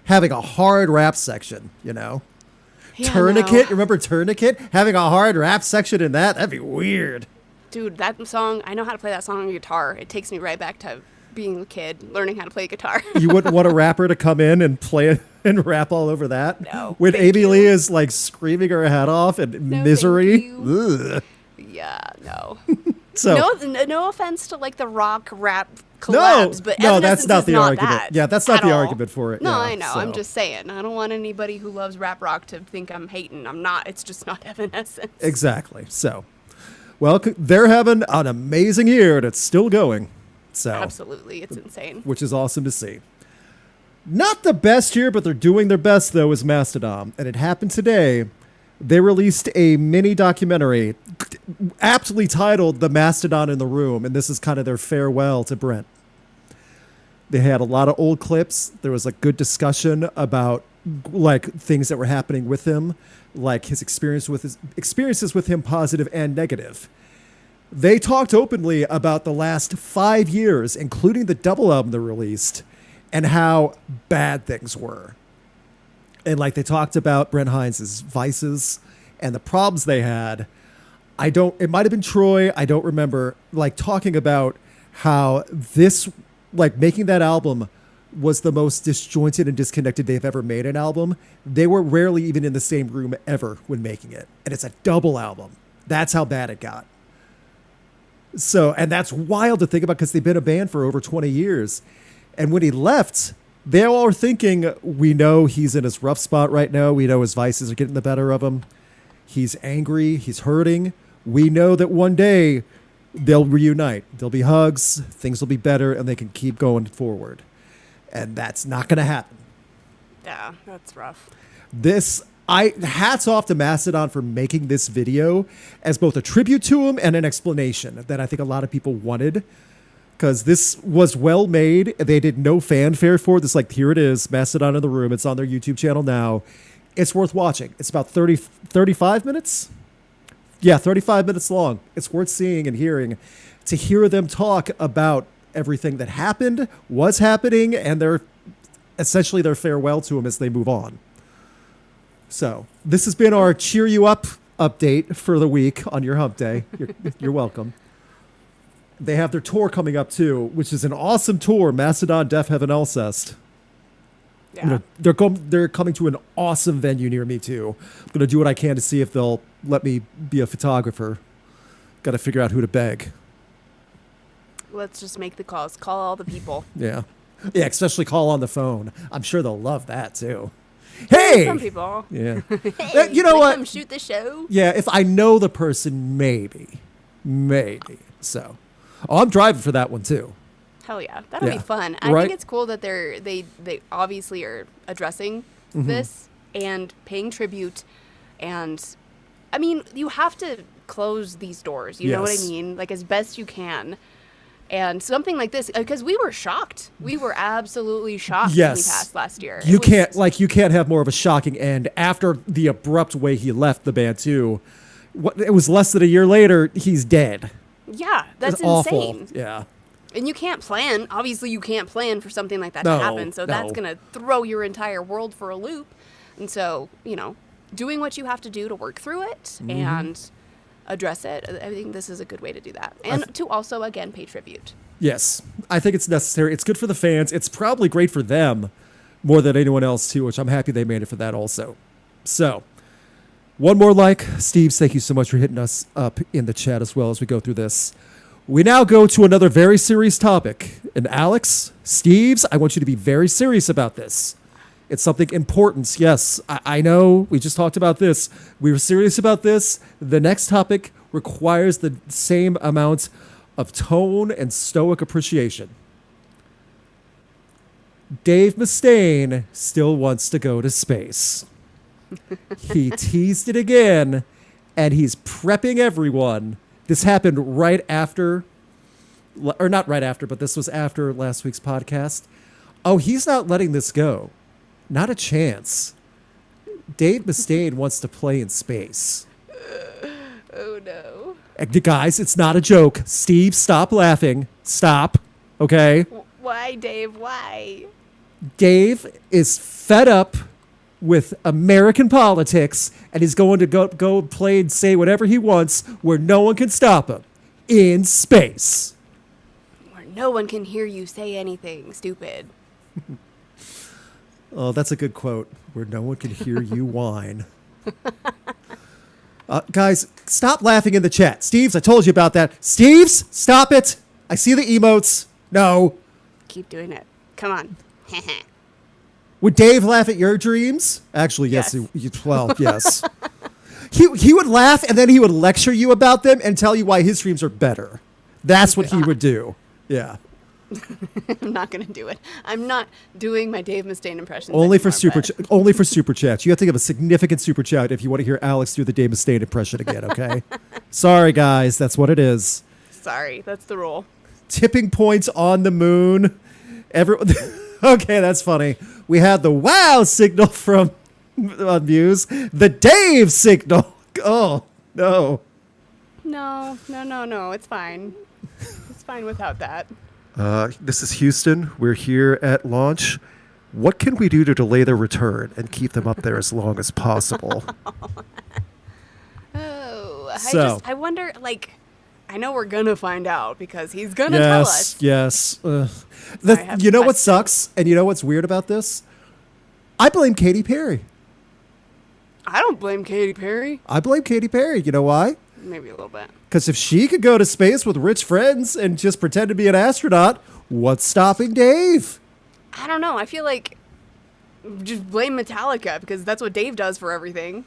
having a hard rap section, you know? Yeah, Tourniquet, no. remember Tourniquet? Having a hard rap section in that'd be weird. Dude, that song, I know how to play that song on guitar. It takes me right back to being a kid, learning how to play guitar. You wouldn't want a rapper to come in and play it and rap all over that? No. When thank Amy you. Lee is like screaming her head off in No, misery. thank you. Ugh. Yeah, no. So no offense to like the rock rap collabs, but no, Evanescence that's not is the not argument. that Yeah, that's not at the all. argument for it. No, yeah, I know. I'm so. just saying. I don't want anybody who loves rap rock to think I'm hating. I'm not. It's just not Evanescence. Exactly. So, well, they're having an amazing year and it's still going. So Absolutely. It's insane. which is awesome to see. Not the best year, but they're doing their best, though, is Mastodon. And it happened today. They released a mini documentary aptly titled The Mastodon in the Room. And this is kind of their farewell to Brent. They had a lot of old clips. There was a good discussion about like things that were happening with him, like his experiences with him, positive and negative. They talked openly about the last 5 years, including the double album they released, and how bad things were. And like they talked about Brent Hinds' vices and the problems they had. It might have been Troy, I don't remember, like talking about how this, like making that album was the most disjointed and disconnected they've ever made an album. They were rarely even in the same room ever when making it. And it's a double album. That's how bad it got. So, and that's wild to think about because they've been a band for over 20 years. And when he left, they all are thinking, we know he's in his rough spot right now. We know his vices are getting the better of him. He's angry. He's hurting. We know that one day they'll reunite. There'll be hugs. Things will be better and they can keep going forward. And that's not going to happen. Yeah, that's rough. Hats off to Mastodon for making this video as both a tribute to him and an explanation that I think a lot of people wanted, because this was well made. They did no fanfare for it. It's like, here it is, Mastodon in the Room. It's on their YouTube channel now. It's worth watching. It's about 35 minutes. Yeah, 35 minutes long. It's worth seeing and hearing to hear them talk about everything that happened, was happening, and essentially their farewell to him as they move on. So this has been our cheer you up update for the week on your hump day. You're welcome. They have their tour coming up too, which is an awesome tour. Mastodon, Death Heaven, Alcest. Yeah. They're coming to an awesome venue near me too. I'm gonna do what I can to see if they'll let me be a photographer. Got to figure out who to beg. Let's just make the calls. Call all the people. Yeah, especially call on the phone. I'm sure they'll love that too. Hey, Some people. yeah. Hey, You know can I what? Come shoot the show. Yeah, if I know the person, maybe. So, I'm driving for that one too. Hell yeah, that'll Yeah. be fun. I Right. think it's cool that they obviously are addressing this and paying tribute, and I mean you have to close these doors. You know what I Yes. mean? Like as best you can. And something like this, because we were shocked. We were absolutely shocked when he Yes. passed last year. You It was- you can't have more of a shocking end after the abrupt way he left the band too. It was less than a year later, he's dead. Yeah, that's It's awful. insane. Yeah. And you can't plan. Obviously, you can't plan for something like that No, to happen. So that's no. going to throw your entire world for a loop. And so, doing what you have to do to work through it Mm-hmm. and address it, I think this is a good way to do that. And to also, again, pay tribute. Yes, I think it's necessary. It's good for the fans. It's probably great for them more than anyone else too, which I'm happy they made it for that also. So, one more like. Steves, thank you so much for hitting us up in the chat as well as we go through this. We now go to another very serious topic. And Alex, Steves, I want you to be very serious about this. It's something important. Yes, I know we just talked about this. We were serious about this. The next topic requires the same amount of tone and stoic appreciation. Dave Mustaine still wants to go to space. He teased it again, and he's prepping everyone. This happened right after, or not right after, but this was after last week's podcast. Oh, he's not letting this go. Not a chance. Dave Mustaine wants to play in space. Oh, no. Guys, it's not a joke. Steve, stop laughing. Stop. Okay? Why, Dave? Why? Dave is fed up with American politics, and he's going to go play and say whatever he wants where no one can stop him. In space. Where no one can hear you say anything stupid. Oh, that's a good quote. Where no one can hear you whine. Guys, stop laughing in the chat. Steves, I told you about that. Steves, stop it. I see the emotes. No. Keep doing it. Come on. Would Dave laugh at your dreams? Actually, yes. Yes. Well, yes. He would laugh, and then he would lecture you about them and tell you why his dreams are better. That's what he would do. Yeah. I'm not going to do it. I'm not doing my Dave Mustaine impressions Only for anymore, only for super chats. You have to give a significant super chat if you want to hear Alex do the Dave Mustaine impression again. Okay. Sorry, guys. That's what it is. Sorry, that's the rule. Tipping points on the moon. Okay, that's funny. We had the wow signal from Muse. The Dave signal. Oh no. No. It's fine. It's fine without that. This is Houston. We're here at launch. What can we do to delay their return and keep them up there as long as possible? Oh, I wonder, I know we're going to find out because he's going to tell us. Yes. I have You know what questions. sucks? And you know what's weird about this? I blame Katy Perry. I don't blame Katy Perry. I blame Katy Perry. You know why? Maybe a little bit. Because if she could go to space with rich friends and just pretend to be an astronaut, what's stopping Dave? I don't know. I feel like just blame Metallica because that's what Dave does for everything.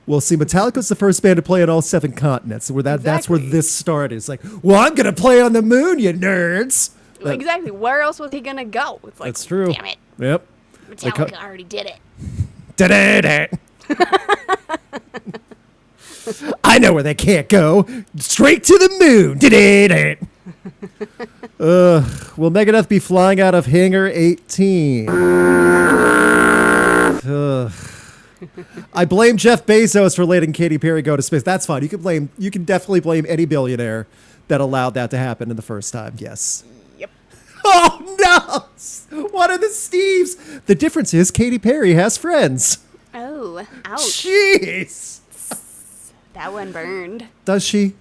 Well, see, Metallica's the first band to play on all 7 continents. That's where Exactly. this started. It's like, well, I'm going to play on the moon, you nerds. That- Exactly. Where else was he going to go? It's like, That's true. Damn it. Yep. Metallica already did it. Da-da-da. I know where they can't go. Straight to the moon. Da-da-da. Will Megadeth be flying out of Hangar 18? I blame Jeff Bezos for letting Katy Perry go to space. That's fine. You can definitely blame any billionaire that allowed that to happen in the first time. Yes. Yep. Oh no! One of the Steves. The difference is Katy Perry has friends. Oh, ouch. Jeez. That one burned. Does she?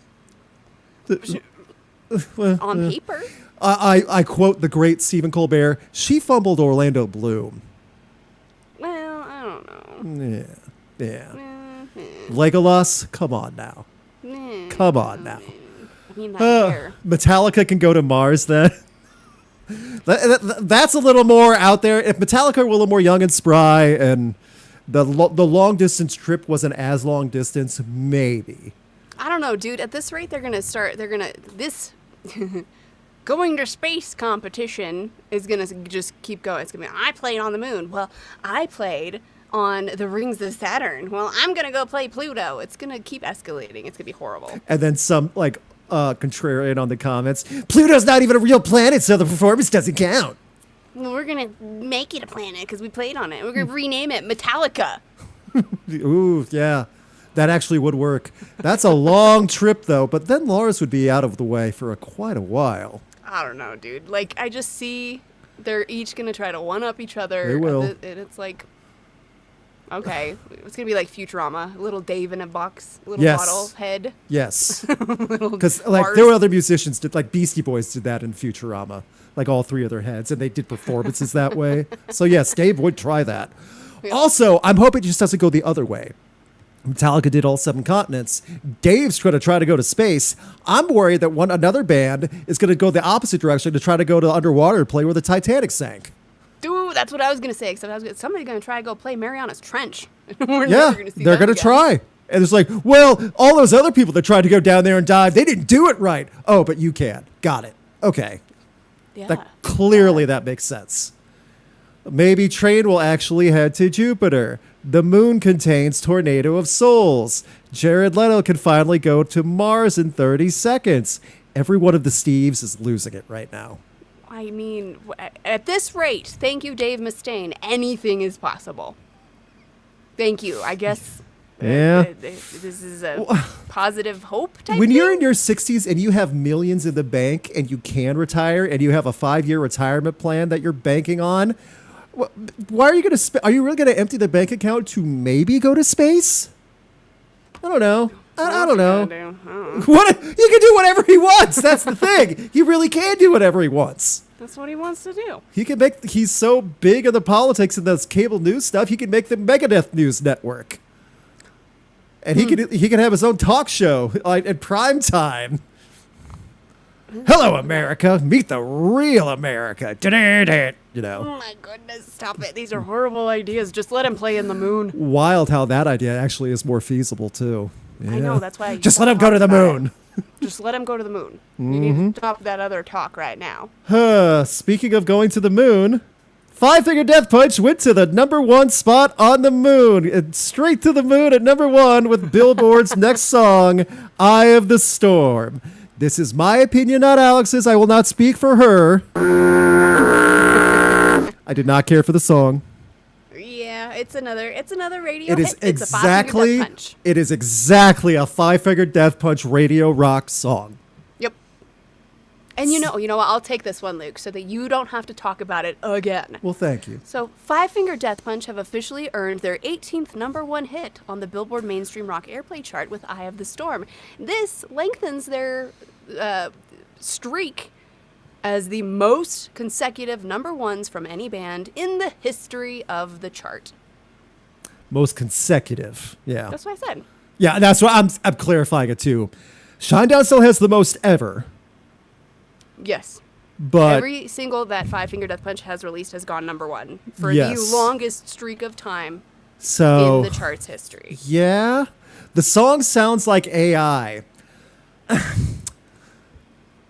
On paper? I quote the great Stephen Colbert. She fumbled Orlando Bloom. Well, I don't know. Yeah. Legolas, come on now. Come on now. I mean, that hair. Metallica can go to Mars then. That's a little more out there. If Metallica were a little more young and spry and the long distance trip wasn't as long distance, maybe. I don't know, dude. At this rate, this going to space competition is going to just keep going. It's going to be, I played on the moon. Well, I played on the rings of Saturn. Well, I'm going to go play Pluto. It's going to keep escalating. It's going to be horrible. And then some, contrarian on the comments. Pluto's not even a real planet, so the performance doesn't count. Well, we're going to make it a planet because we played on it. We're going to rename it Metallica. Ooh, yeah. That actually would work. That's a long trip, though. But then Lars would be out of the way for quite a while. I don't know, dude. Like, I just see they're each going to try to one-up each other. They will. And it's like, okay. It's going to be like Futurama. Little Dave in a box. Little Yes. bottle head. Yes. Little Because like bars. there were other musicians did, like Beastie Boys did that in Futurama, like all three of their heads, and they did performances that way. So yes, Dave would try that. Yeah. Also, I'm hoping it just doesn't go the other way. Metallica did all 7 continents. Dave's going to try to go to space. I'm worried that another band is going to go the opposite direction to try to go to underwater and play where the Titanic sank. Dude, that's what I was going to say. Except somebody's going to try to go play Mariana's Trench. We're Yeah, never gonna see they're them going to again. try. And it's like, well, all those other people that tried to go down there and dive, they didn't do it right. Oh, but you can. Got it. Okay. Yeah. That clearly that makes sense. Maybe Train will actually head to Jupiter. The moon contains Tornado of Souls. Jared Leto can finally go to Mars in 30 seconds. Every one of the Steves is losing it right now. I mean, at this rate, thank you, Dave Mustaine. Anything is possible. Thank you. I guess Yeah. this is a positive hope type When thing. you're in your 60s and you have millions in the bank and you can retire and you have a 5-year retirement plan that you're banking on, why are you going to are you really going to empty the bank account to maybe go to space? I don't know. I don't know. What he can do whatever he wants. That's the thing. He really can do whatever he wants. That's what he wants to do. He can make. He's so big in the politics and this cable news stuff. He can make the Megadeth News Network, and he can have his own talk show like in prime time. Hello, America. Meet the real America. You know. Oh my goodness, stop it. These are horrible ideas. Just let him play in the moon. Wild how that idea actually is more feasible too. I Yeah. know, that's why. Just let him go to the moon. Just let him go to the moon. You need to stop that other talk right now. Speaking of going to the moon, Five Finger Death Punch went to the #1 spot on the moon. And straight to the moon at #1 with Billboard's next song, Eye of the Storm. This is my opinion, not Alex's. I will not speak for her. I did not care for the song. Yeah, it's another radio It is hit. It's a Five Finger Death Punch. it is exactly a Five Finger Death Punch radio rock song. Yep. And you know what? I'll take this one, Luke, so that you don't have to talk about it again. Well, thank you. So, Five Finger Death Punch have officially earned their 18th #1 hit on the Billboard Mainstream Rock Airplay chart with Eye of the Storm. This lengthens their streak as the most consecutive #1s from any band in the history of the chart. Most consecutive. Yeah. That's what I said. Yeah, that's what I'm clarifying it too. Shinedown still has the most ever, Yes. but Every single that Five Finger Death Punch has released has gone #1 for Yes. the longest streak of time so in the chart's history. yeah, the song sounds like AI.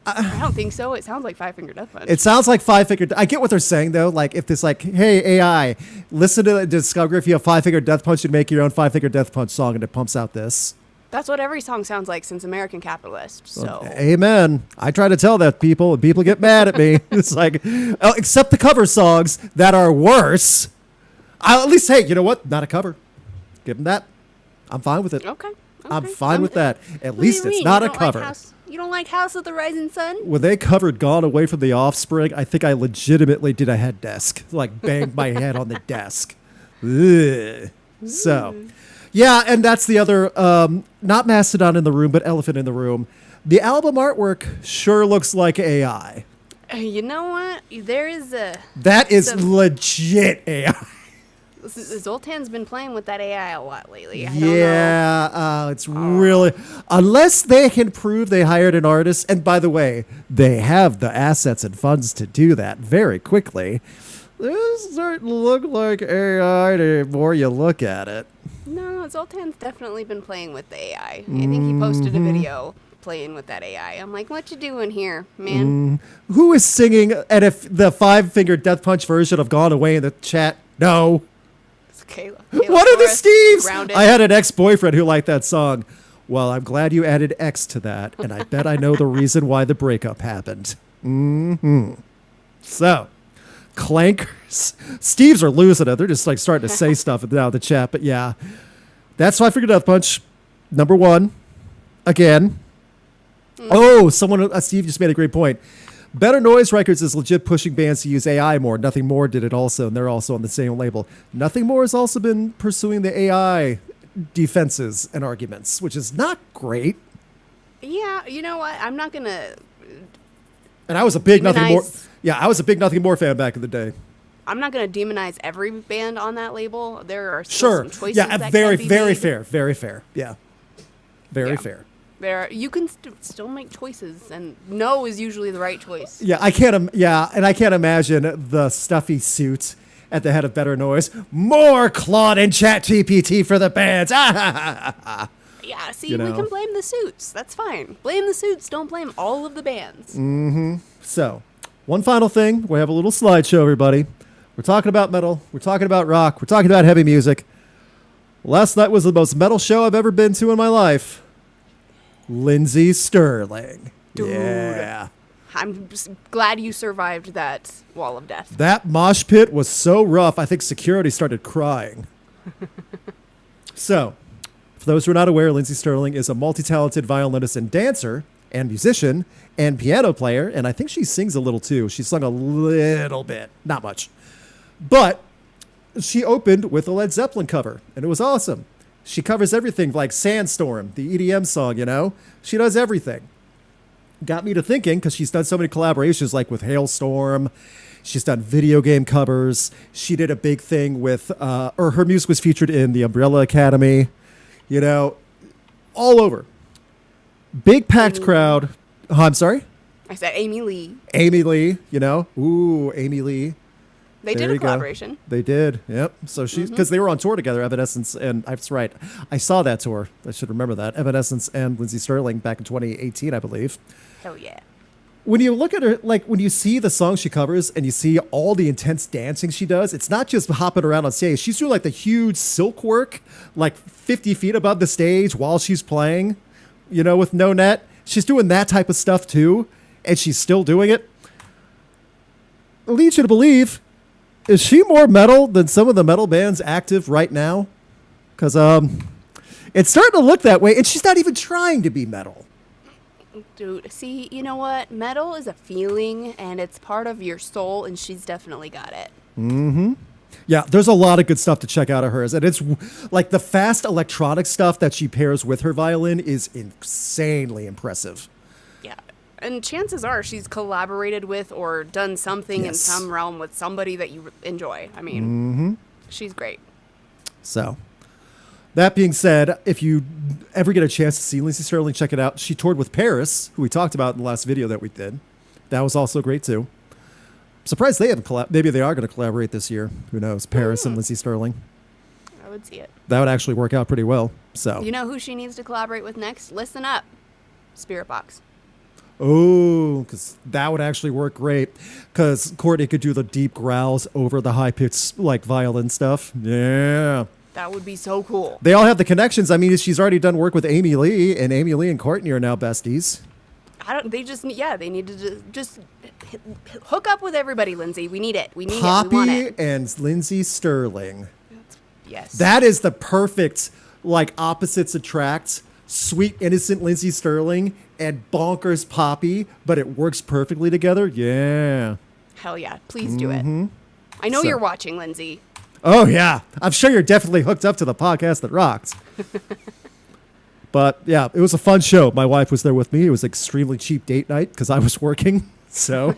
I don't think so. It sounds like Five Finger Death Punch. It sounds like Five Finger. I get what they're saying though. Like if this like, hey AI, listen to the discography of Five Finger Death Punch and make your own Five Finger Death Punch song, and it pumps out this. That's what every song sounds like since American Capitalist. So Amen. I try to tell that people, and people get mad at me. It's like, oh, except the cover songs that are worse. I'll at least say, you know what? Not a cover. Give them that. I'm fine with it. okay. I'm fine with that. At What do least you it's mean? not You a don't cover. You don't like House of the Rising Sun? When they covered Gone Away from the Offspring, I think I legitimately did a head desk. Like banged my head on the desk. Ugh. So, yeah, and that's the other, not Mastodon in the room, but Elephant in the Room. The album artwork sure looks like AI. You know what? There is a... That is Some- legit AI. Zoltan's been playing with that AI a lot lately. I don't know. Yeah, it's really... Unless they can prove they hired an artist, and by the way, they have the assets and funds to do that very quickly. This doesn't look like AI the more you look at it. No, Zoltan's definitely been playing with the AI. I think he posted a video playing with that AI. I'm like, what you doing here, man? Who is singing and if the Five Finger Death Punch version of Gone Away in the chat? No. It's Kayla. What are the Forrest, Steves? Grounded. I had an ex-boyfriend who liked that song. Well, I'm glad you added X to that, and I bet I know the reason why the breakup happened. So, clankers. Steves are losing it. They're just like starting to say stuff now in the chat. But yeah, that's why I figured Death Punch. Number 1. Again. Oh, Steve just made a great point. Better Noise Records is legit pushing bands to use AI more. Nothing More did it also, and they're also on the same label. Nothing More has also been pursuing the AI defenses and arguments, which is not great. Yeah, you know what? I'm not gonna. And I was a big Nothing More. demonize- Yeah, I was a big Nothing More fan back in the day. I'm not gonna demonize every band on that label. There are still Sure. some choices Yeah, that very, can be very made. fair. Very fair. Yeah. Very Yeah. fair. You can still make choices, and no is usually the right choice. Yeah, I can't. And I can't imagine the stuffy suit at the head of Better Noise. More Claude and ChatGPT for the bands. Yeah, see, You we know. can blame the suits. That's fine. Blame the suits. Don't blame all of the bands. So, one final thing. We have a little slideshow, everybody. We're talking about metal. We're talking about rock. We're talking about heavy music. Last night was the most metal show I've ever been to in my life. Lindsey Stirling. Dude. Yeah. I'm just glad you survived that wall of death. That mosh pit was so rough, I think security started crying. So, for those who are not aware, Lindsey Stirling is a multi-talented violinist and dancer and musician and piano player, and I think she sings a little too. She sung a little bit, not much. But she opened with a Led Zeppelin cover, and it was awesome. She covers everything like Sandstorm, the EDM song, you know? She does everything. Got me to thinking, because she's done so many collaborations like with Hailstorm. She's done video game covers. She did a big thing with, or her music was featured in the Umbrella Academy, you know, all over. Big packed crowd. Oh, I'm sorry? I said Amy Lee. Amy Lee, you know? Ooh, Amy Lee. They There did a you go. collaboration. They did. Yep. So she's because they were on tour together, Evanescence, and that's right. I saw that tour. I should remember that. Evanescence and Lindsey Stirling back in 2018, I believe. Hell yeah. When you look at her, like when you see the songs she covers and you see all the intense dancing she does, it's not just hopping around on stage. She's doing like the huge silk work, like 50 feet above the stage while she's playing, you know, with no net. She's doing that type of stuff too, and she's still doing it. It leads you to believe, is she more metal than some of the metal bands active right now? Because it's starting to look that way, and she's not even trying to be metal. Dude, see, you know what? Metal is a feeling, and it's part of your soul, and she's definitely got it. Yeah, there's a lot of good stuff to check out of hers. And it's like the fast electronic stuff that she pairs with her violin is insanely impressive. Yeah. And chances are she's collaborated with or done something in Yes. some realm with somebody that you enjoy. I mean, she's great. So, that being said, if you ever get a chance to see Lindsey Stirling, check it out. She toured with Paris, who we talked about in the last video that we did. That was also great too. Surprised they haven't maybe they are going to collaborate this year. Who knows? Paris and Lindsey Stirling. I would see it. That would actually work out pretty well. So, You know who she needs to collaborate with next? Listen up. Spirit Box. oh, because that would actually work great. Because Courtney could do the deep growls over the high pitched like violin stuff. Yeah. That would be so cool. They all have the connections. I mean, she's already done work with Amy Lee, and Amy Lee and Courtney are now besties. They just, they need to just hook up with everybody, Lindsay. We need it. We need it. We Poppy want it. and Lindsey Stirling. Yes. That is the perfect, like, opposites attract. Sweet, innocent Lindsey Stirling and bonkers Poppy, but it works perfectly together. Yeah. Hell yeah. Please do it. I know So- you're watching, Lindsay. Oh, yeah. I'm sure you're definitely hooked up to the podcast that rocks. But, yeah, it was a fun show. My wife was there with me. It was extremely cheap date night because I was working. So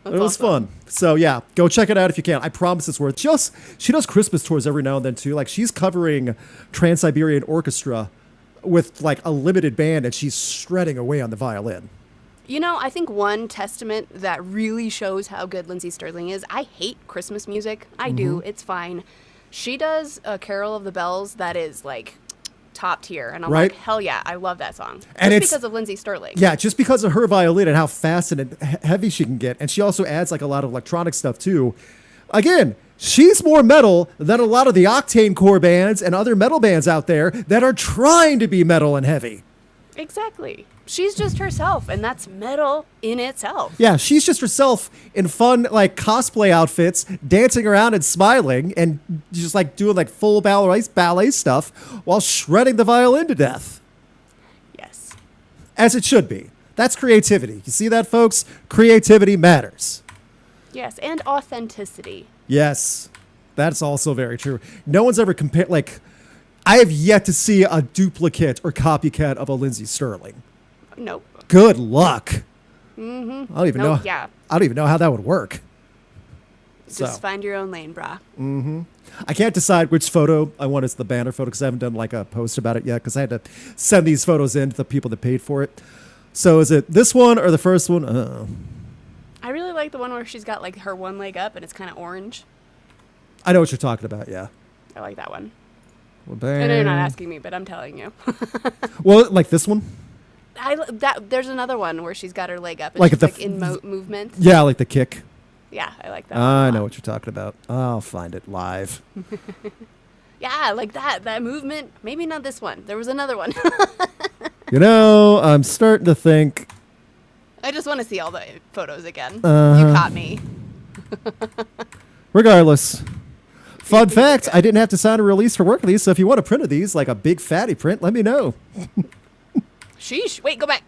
it was fun. So, yeah, go check it out if you can. I promise it's worth it. She does Christmas tours every now and then, too. Like, she's covering Trans-Siberian Orchestra with, like, a limited band, and she's shredding away on the violin. You know, I think one testament that really shows how good Lindsey Stirling is, I hate Christmas music. I do. It's fine. She does a Carol of the Bells that is, like, top tier. And I'm Right. like, hell yeah, I love that song. And Just it's- because of Lindsey Stirling. Yeah, just because of her violin and how fast and heavy she can get. And she also adds, like, a lot of electronic stuff, too. Again, She's more metal than a lot of the octane core bands and other metal bands out there that are trying to be metal and heavy. Exactly. She's just herself, and that's metal in itself. Yeah, she's just herself in fun, like, cosplay outfits, dancing around and smiling, and just, like, doing, like, full ballet stuff while shredding the violin to death. Yes. As it should be. That's creativity. You see that, folks? Creativity matters. Yes, and authenticity. Yes, that's also very true. No one's ever compared, like, I have yet to see a duplicate or copycat of a Lindsey Stirling. Nope. Good luck. Mm-hmm. I don't even know. Yeah. I don't even know how that would work. Just find your own lane, brah. Mm-hmm. I can't decide which photo I want as the banner photo because I haven't done like a post about it yet because I had to send these photos in to the people that paid for it. So is it this one or the first one? I really like the one where she's got like her one leg up and it's kind of orange. I know what you're talking about, yeah. I like that one. Well, I know you're not asking me, but I'm telling you. Well, like this one? There's another one where she's got her leg up and Like she's the like in movement. Yeah, like the kick. Yeah, I like that. I know what you're talking about. I'll find it live. Yeah, like that movement. Maybe not this one. There was another one. You know, I'm starting to think. I just want to see all the photos again. You caught me. Regardless. Fun fact, I didn't have to sign a release for work of these, so if you want a print of these, like a big fatty print, let me know. Sheesh. Wait, go back.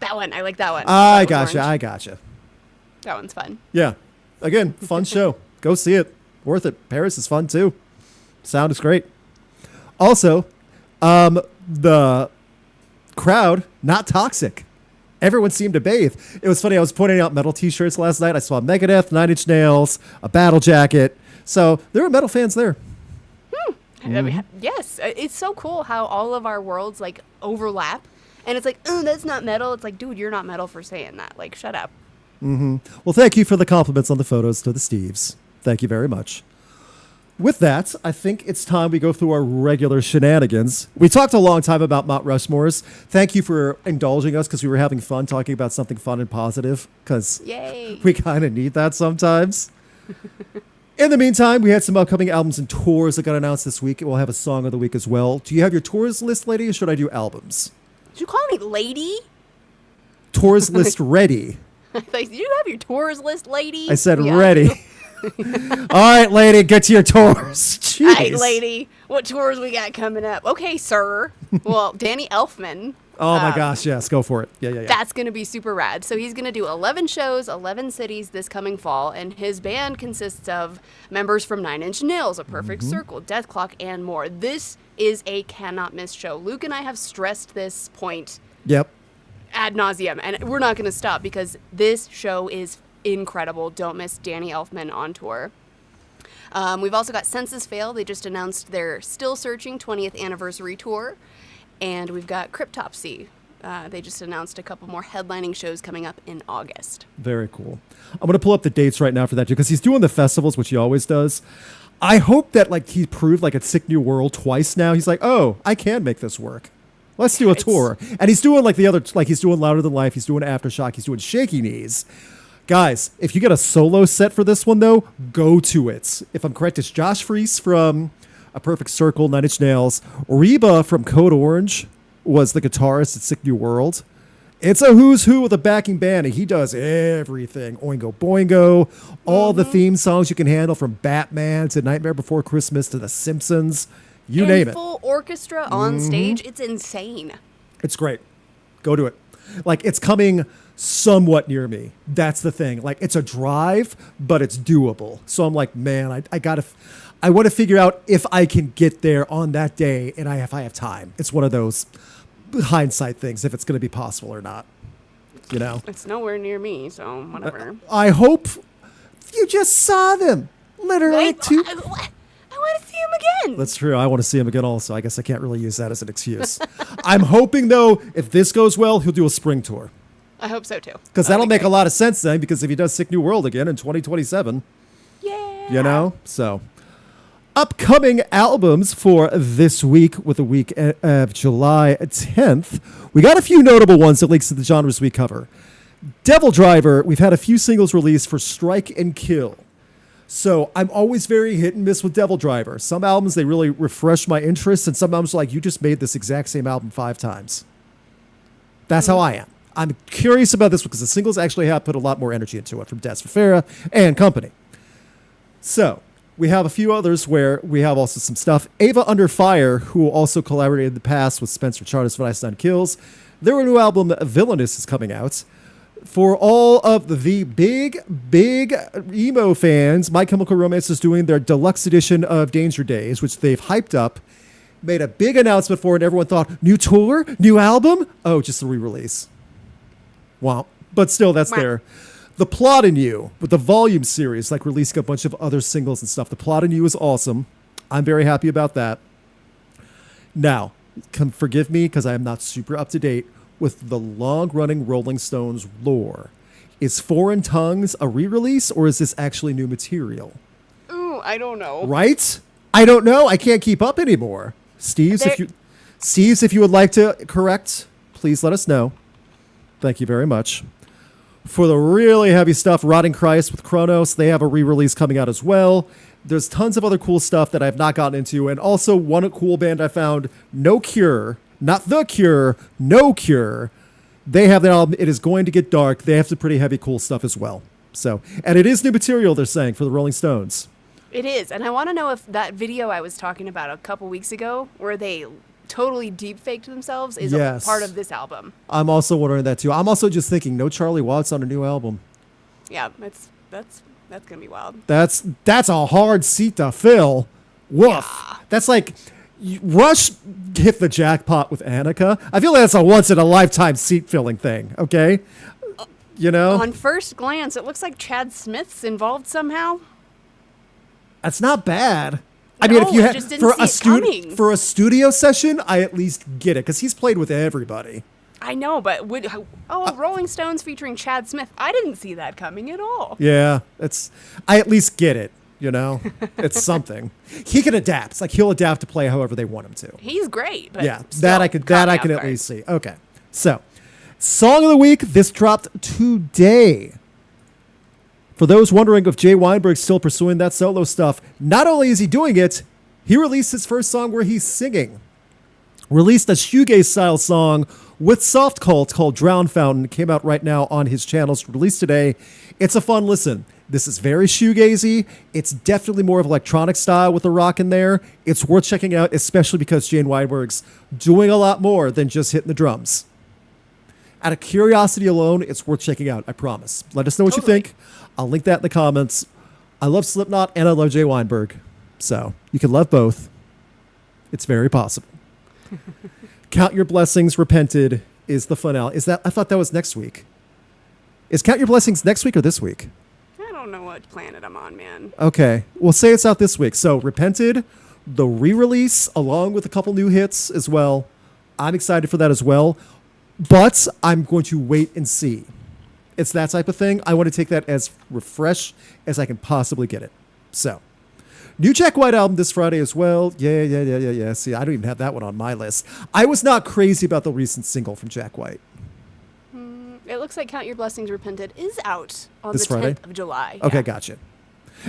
That one. I like that one. I That gotcha. orange. I gotcha. That one's fun. Yeah. Again, fun show. Go see it. Worth it. Paris is fun too. Sound is great. Also, the crowd, not toxic. Everyone seemed to bathe. It was funny. I was pointing out metal t-shirts last night. I saw Megadeth, Nine Inch Nails, a Battle Jacket. So there were metal fans there. Yes. It's so cool how all of our worlds like overlap. And it's like, oh, that's not metal. It's like, dude, you're not metal for saying that. Like, shut up. Mm-hmm. Well, thank you for the compliments on the photos to the Steves. Thank you very much. With that, I think it's time we go through our regular shenanigans. We talked a long time about Mount Rushmores. Thank you for indulging us because we were having fun talking about something fun and positive because we kind of need that sometimes. In the meantime, we had some upcoming albums and tours that got announced this week. We'll have a song of the week as well. Do you have your tours list, lady, or should I do albums? Did you call me lady? Tours list ready. Like, did you have your tours list, lady? I said Yeah. ready. All right, lady, get to your tours. Jeez. All right, lady. What tours we got coming up? Okay, sir. Well, Danny Elfman. Oh, my gosh, yes. Go for it. Yeah. That's going to be super rad. So he's going to do 11 shows, 11 cities this coming fall, and his band consists of members from Nine Inch Nails, A Perfect Circle, Death Clock, and more. This is a cannot miss show. Luke and I have stressed this point Yep. ad nauseum, and we're not going to stop because this show is incredible. Don't miss Danny Elfman on tour. We've also got Census Fail. They just announced their Still Searching 20th anniversary tour. And we've got Cryptopsy. They just announced a couple more headlining shows coming up in August. Very cool. I'm going to pull up the dates right now for that too, because he's doing the festivals, which he always does. I hope that like he proved like at Sick New World twice now. He's like, oh, I can make this work. Let's do a tour. And he's doing like the other, like he's doing Louder Than Life. He's doing Aftershock. He's doing Shaky Knees. Guys, if you get a solo set for this one though, go to it. If I'm correct, it's Josh Freese from A Perfect Circle, Nine Inch Nails. Reba from Code Orange was the guitarist at Sick New World. It's a who's who with a backing band, and he does everything. Oingo Boingo, all the theme songs you can handle from Batman to Nightmare Before Christmas to The Simpsons. You name it. Full orchestra on stage. It's insane. It's great. Go to it. Like, it's coming somewhat near me. That's the thing. Like, it's a drive, but it's doable. So I'm like, man, I want to figure out if I can get there on that day and if I have time. It's one of those hindsight things, if it's going to be possible or not. You know? It's nowhere near me, so whatever. I hope you just saw them. Literally two. I want to see him again. That's true. I want to see him again also. I guess I can't really use that as an excuse. I'm hoping, though, if this goes well, he'll do a spring tour. I hope so, too. Because that'll make a lot of sense then, because if he does Sick New World again in 2027. Yeah. You know? So, upcoming albums for this week with the week of July 10th. We got a few notable ones that links to the genres we cover. Devil Driver, we've had a few singles released for Strike and Kill. So I'm always very hit and miss with Devil Driver. Some albums, they really refresh my interest, and some albums are like, you just made this exact same album 5 times. That's how I am. I'm curious about this because the singles actually have put a lot more energy into it from Des Fafera and company. So we have a few others where we have also some stuff. Ava Under Fire, who also collaborated in the past with Spencer Chartis when I Done Kills. Their new album, Villainous, is coming out. For all of the big emo fans, My Chemical Romance is doing their deluxe edition of Danger Days, which they've hyped up, made a big announcement for, and everyone thought, new tour, new album? Oh, just a re-release. Wow. But still, that's there. The Plot in You, with the Volume series, like releasing a bunch of other singles and stuff. The Plot in You is awesome. I'm very happy about that. Now, forgive me because I am not super up to date with the long-running Rolling Stones lore. Is Foreign Tongues a re-release, or is this actually new material? Ooh, I don't know. Right? I don't know. I can't keep up anymore. Steve's, if you would like to correct, please let us know. Thank you very much. For the really heavy stuff, Rotting Christ with Kronos, they have a re-release coming out as well. There's tons of other cool stuff that I've not gotten into. And also one cool band I found, No Cure, not The Cure, No Cure. They have their album, It Is Going to Get Dark. They have some pretty heavy, cool stuff as well. So, and it is new material, they're saying, for the Rolling Stones. It is. And I want to know if that video I was talking about a couple weeks ago, where they totally deep-faked themselves, is a part of this album. I'm also wondering that, too. I'm also just thinking, no Charlie Watts on a new album. Yeah, that's going to be wild. That's a hard seat to fill. Woof. Yeah. That's like Rush hit the jackpot with Annika. I feel like that's a once-in-a-lifetime seat-filling thing, okay? You know? On first glance, it looks like Chad Smith's involved somehow. That's not bad. I mean, if you had for a studio session, I at least get it because he's played with everybody. I know, but Rolling Stones featuring Chad Smith, I didn't see that coming at all. Yeah, I at least get it. You know, it's something. He can adapt. It's like he'll adapt to play however they want him to. He's great. But yeah, that I can at least see. Okay, so song of the week. This dropped today. For those wondering if Jay Weinberg's still pursuing that solo stuff, not only is he doing it, he released his first song where he's singing. Released a shoegaze-style song with Soft Cult called Drown Fountain. Came out right now on his channels. Released today. It's a fun listen. This is very shoegazy. It's definitely more of electronic style with the rock in there. It's worth checking out, especially because Jay Weinberg's doing a lot more than just hitting the drums. Out of curiosity alone, it's worth checking out, I promise. Let us know what you think. I'll link that in the comments. I love Slipknot and I love Jay Weinberg. So you can love both. It's very possible. Count Your Blessings, Repented is the finale. I thought that was next week. Is Count Your Blessings next week or this week? I don't know what planet I'm on, man. Okay. We'll say it's out this week. So Repented, the re-release, along with a couple new hits as well. I'm excited for that as well. But I'm going to wait and see. It's that type of thing. I want to take that as refresh as I can possibly get it. So, new Jack White album this Friday as well. Yeah. See, I don't even have that one on my list. I was not crazy about the recent single from Jack White. It looks like Count Your Blessings Repented is out on this the 10th Friday? of July. Okay, yeah. Gotcha.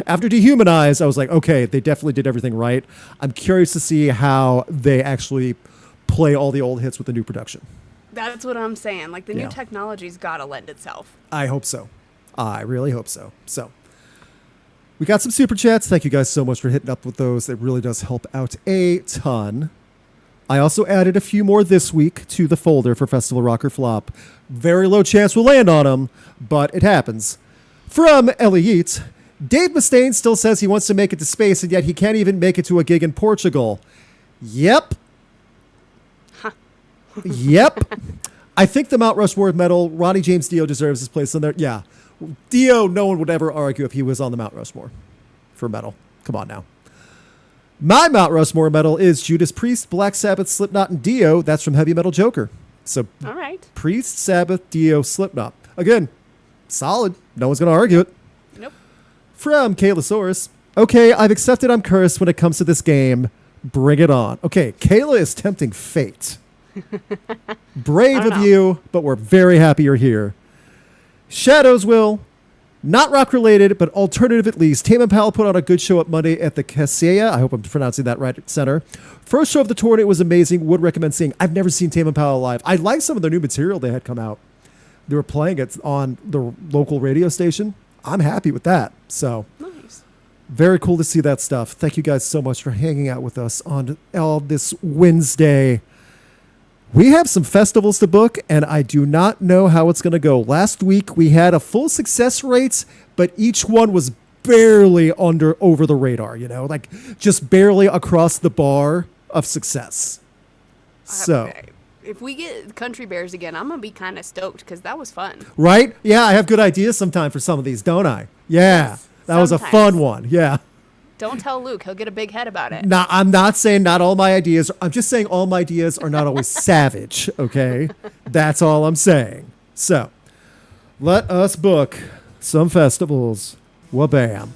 After Dehumanize, I was like, okay, they definitely did everything right. I'm curious to see how they actually play all the old hits with the new production. That's what I'm saying. Like, the new technology's got to lend itself. I hope so. I really hope so. So, we got some super chats. Thank you guys so much for hitting up with those. It really does help out a ton. I also added a few more this week to the folder for Festival Rock or Flop. Very low chance we'll land on them, but it happens. From Elliot, Dave Mustaine still says he wants to make it to space, and yet he can't even make it to a gig in Portugal. Yep. Yep. I think the Mount Rushmore of Metal, Ronnie James Dio deserves his place on there. Yeah. Dio, no one would ever argue if he was on the Mount Rushmore for metal. Come on now. My Mount Rushmore metal is Judas Priest, Black Sabbath, Slipknot, and Dio. That's from Heavy Metal Joker. So, all right. Priest, Sabbath, Dio, Slipknot. Again, solid. No one's going to argue it. Nope. From Kaylasaurus. Okay, I've accepted I'm cursed when it comes to this game. Bring it on. Okay, Kayla is tempting fate. Brave of you, but we're very happy you're here. Shadows will. Not rock related, but alternative at least. Tame Impala put on a good show up Monday at the Cassia. I hope I'm pronouncing that right at center. First show of the tour, and it was amazing. Would recommend seeing. I've never seen Tame Impala live. I like some of their new material they had come out. They were playing it on the local radio station. I'm happy with that. So Nice. very cool to see that stuff. Thank you guys so much for hanging out with us on this Wednesday. We have some festivals to book, and I do not know how it's going to go. Last week, we had a full success rate, but each one was barely over the radar, like just barely across the bar of success. So, If we get Country Bears again, I'm going to be kind of stoked because that was fun. right? Yeah, I have good ideas sometimes for some of these, don't I? Yeah, Yes, that was a sometimes. fun one. Yeah. Don't tell Luke. He'll get a big head about it. No, I'm not saying not all my ideas. I'm just saying all my ideas are not always savage, okay? That's all I'm saying. So, let us book some festivals. Wabam.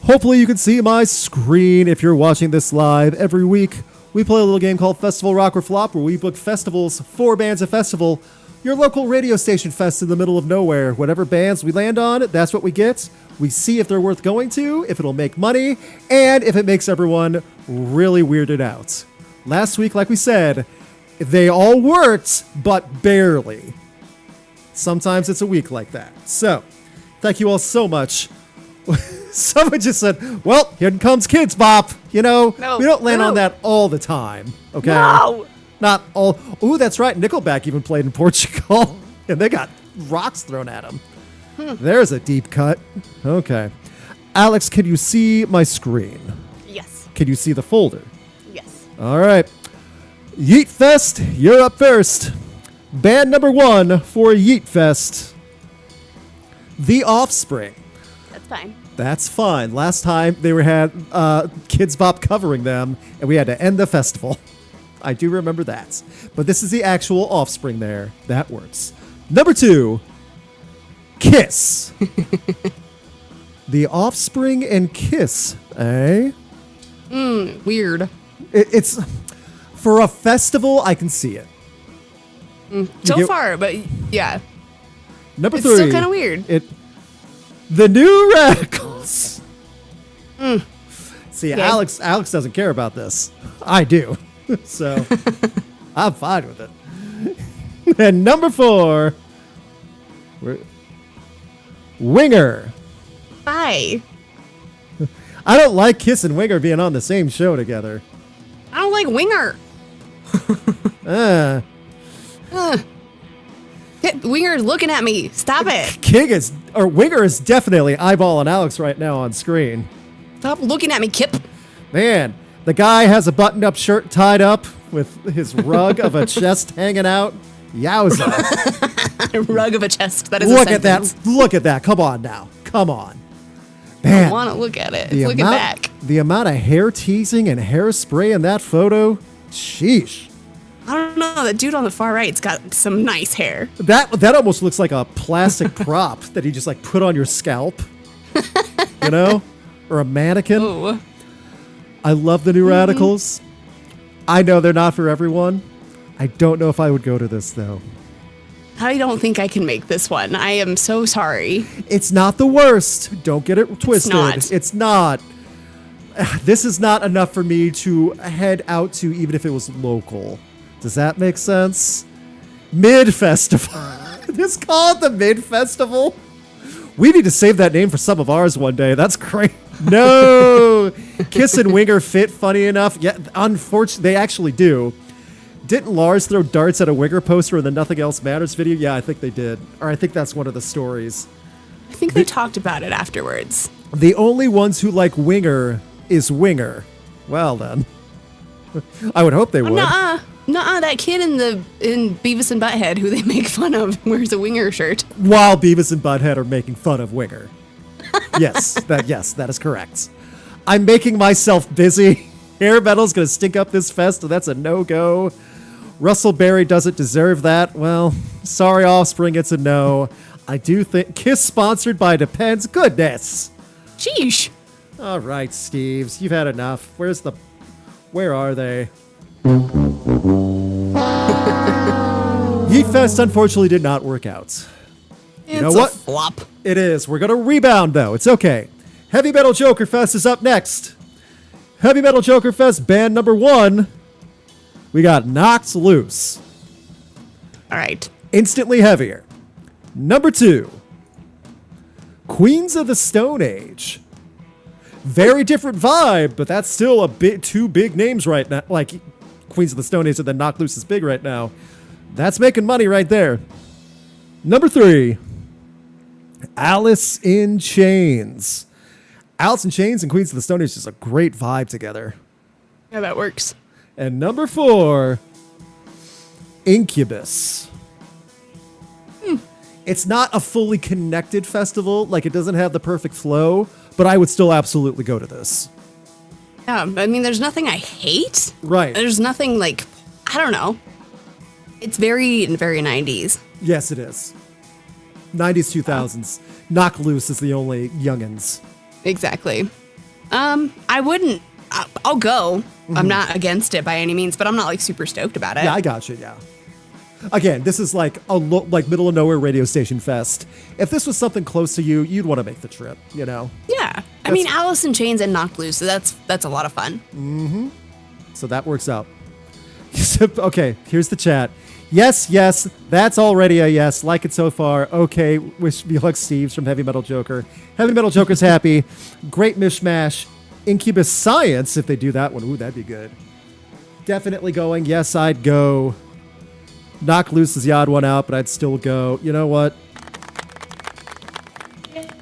Hopefully you can see my screen if you're watching this live. Every week, we play a little game called Festival Rock or Flop, where we book festivals, 4 bands a festival, your local radio station fest in the middle of nowhere. Whatever bands we land on, that's what we get. We see if they're worth going to, if it'll make money, and if it makes everyone really weirded out. Last week, like we said, they all worked, but barely. Sometimes it's a week like that. So, thank you all so much. Someone just said, well, here comes Kids Bop. No, we don't land on no. that all the time. Okay? No! Not all. Ooh, that's right. Nickelback even played in Portugal, and they got rocks thrown at them. There's a deep cut. Okay. Alex, can you see my screen? Yes. Can you see the folder? Yes. All right. Yeet Fest, you're up first. Band number 1 for Yeet Fest. The Offspring. That's fine. That's fine. Last time they had Kids Bop covering them, and we had to end the festival. I do remember that. But this is the actual Offspring there. That works. Number 2, Kiss. The Offspring and Kiss, eh? Weird. It's for a festival, I can see it. So get- far, but yeah. Number It's 3. still kinda weird. The New Radicals. See, Okay. Alex doesn't care about this. I do. So I'm fine with it. And number 4, Winger. Bye. I don't like Kiss and Winger being on the same show together. I don't like Winger. Winger's looking at me. Stop it. Winger is definitely eyeballing Alex right now on screen. Stop looking at me, Kip. Man, the guy has a buttoned-up shirt tied up with his rug of a chest hanging out. Yowza. A rug of a chest. That is Look a at that. sentence. Look at that. Come on now. Come on. I Man, want to look at it. the It's looking back. the amount of hair teasing and hairspray in that photo, sheesh. I don't know. The dude on the far right's got some nice hair. That almost looks like a plastic prop that he just like put on your scalp, or a mannequin. Ooh. I love the New Radicals. I know they're not for everyone. I don't know if I would go to this though. I don't think I can make this one. I am so sorry. It's not the worst. Don't get it twisted. not. It's not. This is not enough for me to head out to, even if it was local. Does that make sense? Mid Festival. Just call it the Mid Festival. We need to save that name for some of ours one day. That's great. No. Kiss and Winger fit, funny enough. Yeah, unfortunately, they actually do. Didn't Lars throw darts at a Winger poster in the Nothing Else Matters video? Yeah, I think they did. Or I think that's one of the stories. I think they talked about it afterwards. The only ones who like Winger is Winger. Well then. I would hope they would. Nuh-uh. That kid in Beavis and Butthead who they make fun of wears a Winger shirt. While Beavis and Butthead are making fun of Winger. Yes, that is correct. I'm making myself busy. Hair metal's gonna stink up this fest, and that's a no-go. Russell Berry doesn't deserve that. Well, sorry, Offspring, it's a no. I do think Kiss sponsored by Depends. Goodness. Sheesh. All right, Steves, you've had enough. Where are they? Yeet Fest unfortunately did not work out. You know what? Flop. It is. We're going to rebound, though. It's okay. Heavy Metal Joker Fest is up next. Heavy Metal Joker Fest band number 1. We got Knocked Loose. All right. Instantly heavier. Number 2. Queens of the Stone Age. Very different vibe, but that's still two big names right now. Like Queens of the Stone Age and then Knocked Loose is big right now. That's making money right there. Number 3. Alice in Chains. Alice in Chains and Queens of the Stone Age is a great vibe together. Yeah, that works. And number 4, Incubus. It's not a fully connected festival. Like, it doesn't have the perfect flow, but I would still absolutely go to this. Yeah, I mean, there's nothing I hate. Right. There's nothing like, I don't know. It's very 90s. Yes, it is. 90s, 2000s. Knock Loose is the only youngins. Exactly. I wouldn't. I'll go. I'm not against it by any means, but I'm not like super stoked about it. Yeah, I got you, yeah. Again, this is like like middle of nowhere radio station fest. If this was something close to you, you'd want to make the trip, you know? Yeah. I mean, Alice in Chains and Knocked Loose, so that's a lot of fun. So that works out. Okay, here's the chat. Yes, that's already a yes. Like it so far. Okay, wish me luck, Steve's from Heavy Metal Joker. Heavy Metal Joker's happy. Great mishmash. Incubus Science, if they do that one. Ooh, that'd be good. Definitely going. Yes, I'd go. Knock Loose is the odd one out, but I'd still go. You know what?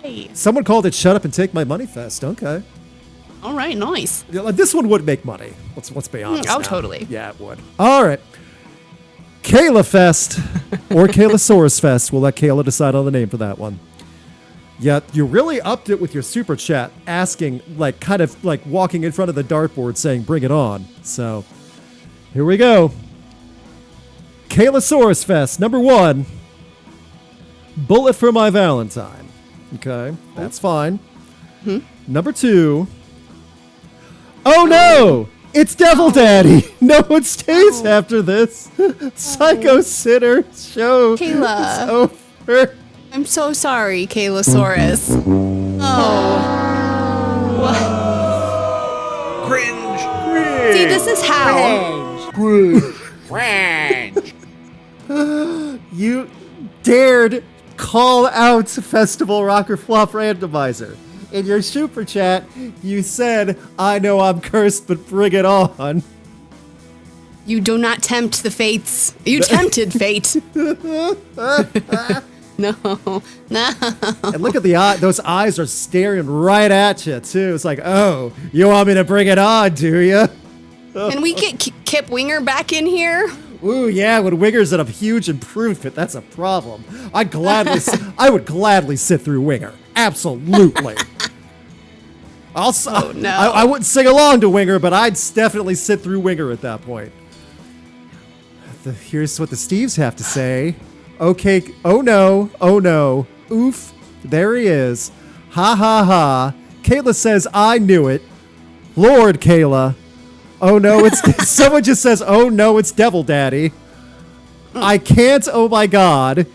Yay. Someone called it Shut Up and Take My Money Fest. Okay. All right, nice. This one would make money. Let's be honest. Oh, now. totally. Yeah, it would. All right. Kayla Fest or Kaylasaurus Fest. We'll let Kayla decide on the name for that one. Yeah, you really upped it with your super chat, asking, like, kind of like walking in front of the dartboard saying, bring it on. So, here we go. Kaylasaurus Fest, number 1. Bullet for My Valentine. Okay, that's fine. Number 2. Oh no! It's Devil Daddy! No one stays after this. Psycho Sitter show Kayla. is over. I'm so sorry, Kaylasaurus. Oh. Cringe. See, this is how. Cringe. You dared call out Festival Rocker Flop Randomizer. In your super chat, you said, I know I'm cursed, but bring it on. You do not tempt the fates. You tempted fate. No. And look at the eye. Those eyes are staring right at you, too. It's like, oh, you want me to bring it on, do you? Can we get Kip Winger back in here? Ooh, yeah, when Winger's at a huge improvement, that's a problem. I would gladly sit through Winger. Absolutely. Oh, no. I wouldn't sing along to Winger, but I'd definitely sit through Winger at that point. Here's what the Steves have to say. Okay, oh no, oof, there he is. Ha ha ha. Kayla says, I knew it. Lord Kayla. Oh no, it's someone just says, oh no, it's Devil Daddy. I can't, oh my god.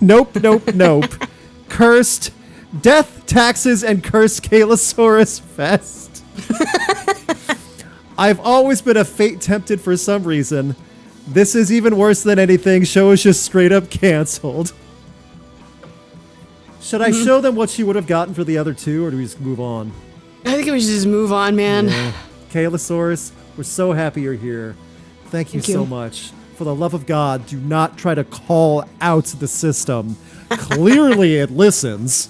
Nope. Cursed. Death, taxes, and cursed Kaylasaurus Fest. I've always been a fate tempted for some reason. This is even worse than anything. Show is just straight up canceled. Should I show them what she would have gotten for the other two, or do we just move on? I think we should just move on, man. Yeah. Kaylasaurus, we're so happy you're here. Thank you so much. For the love of God, do not try to call out the system. Clearly it listens.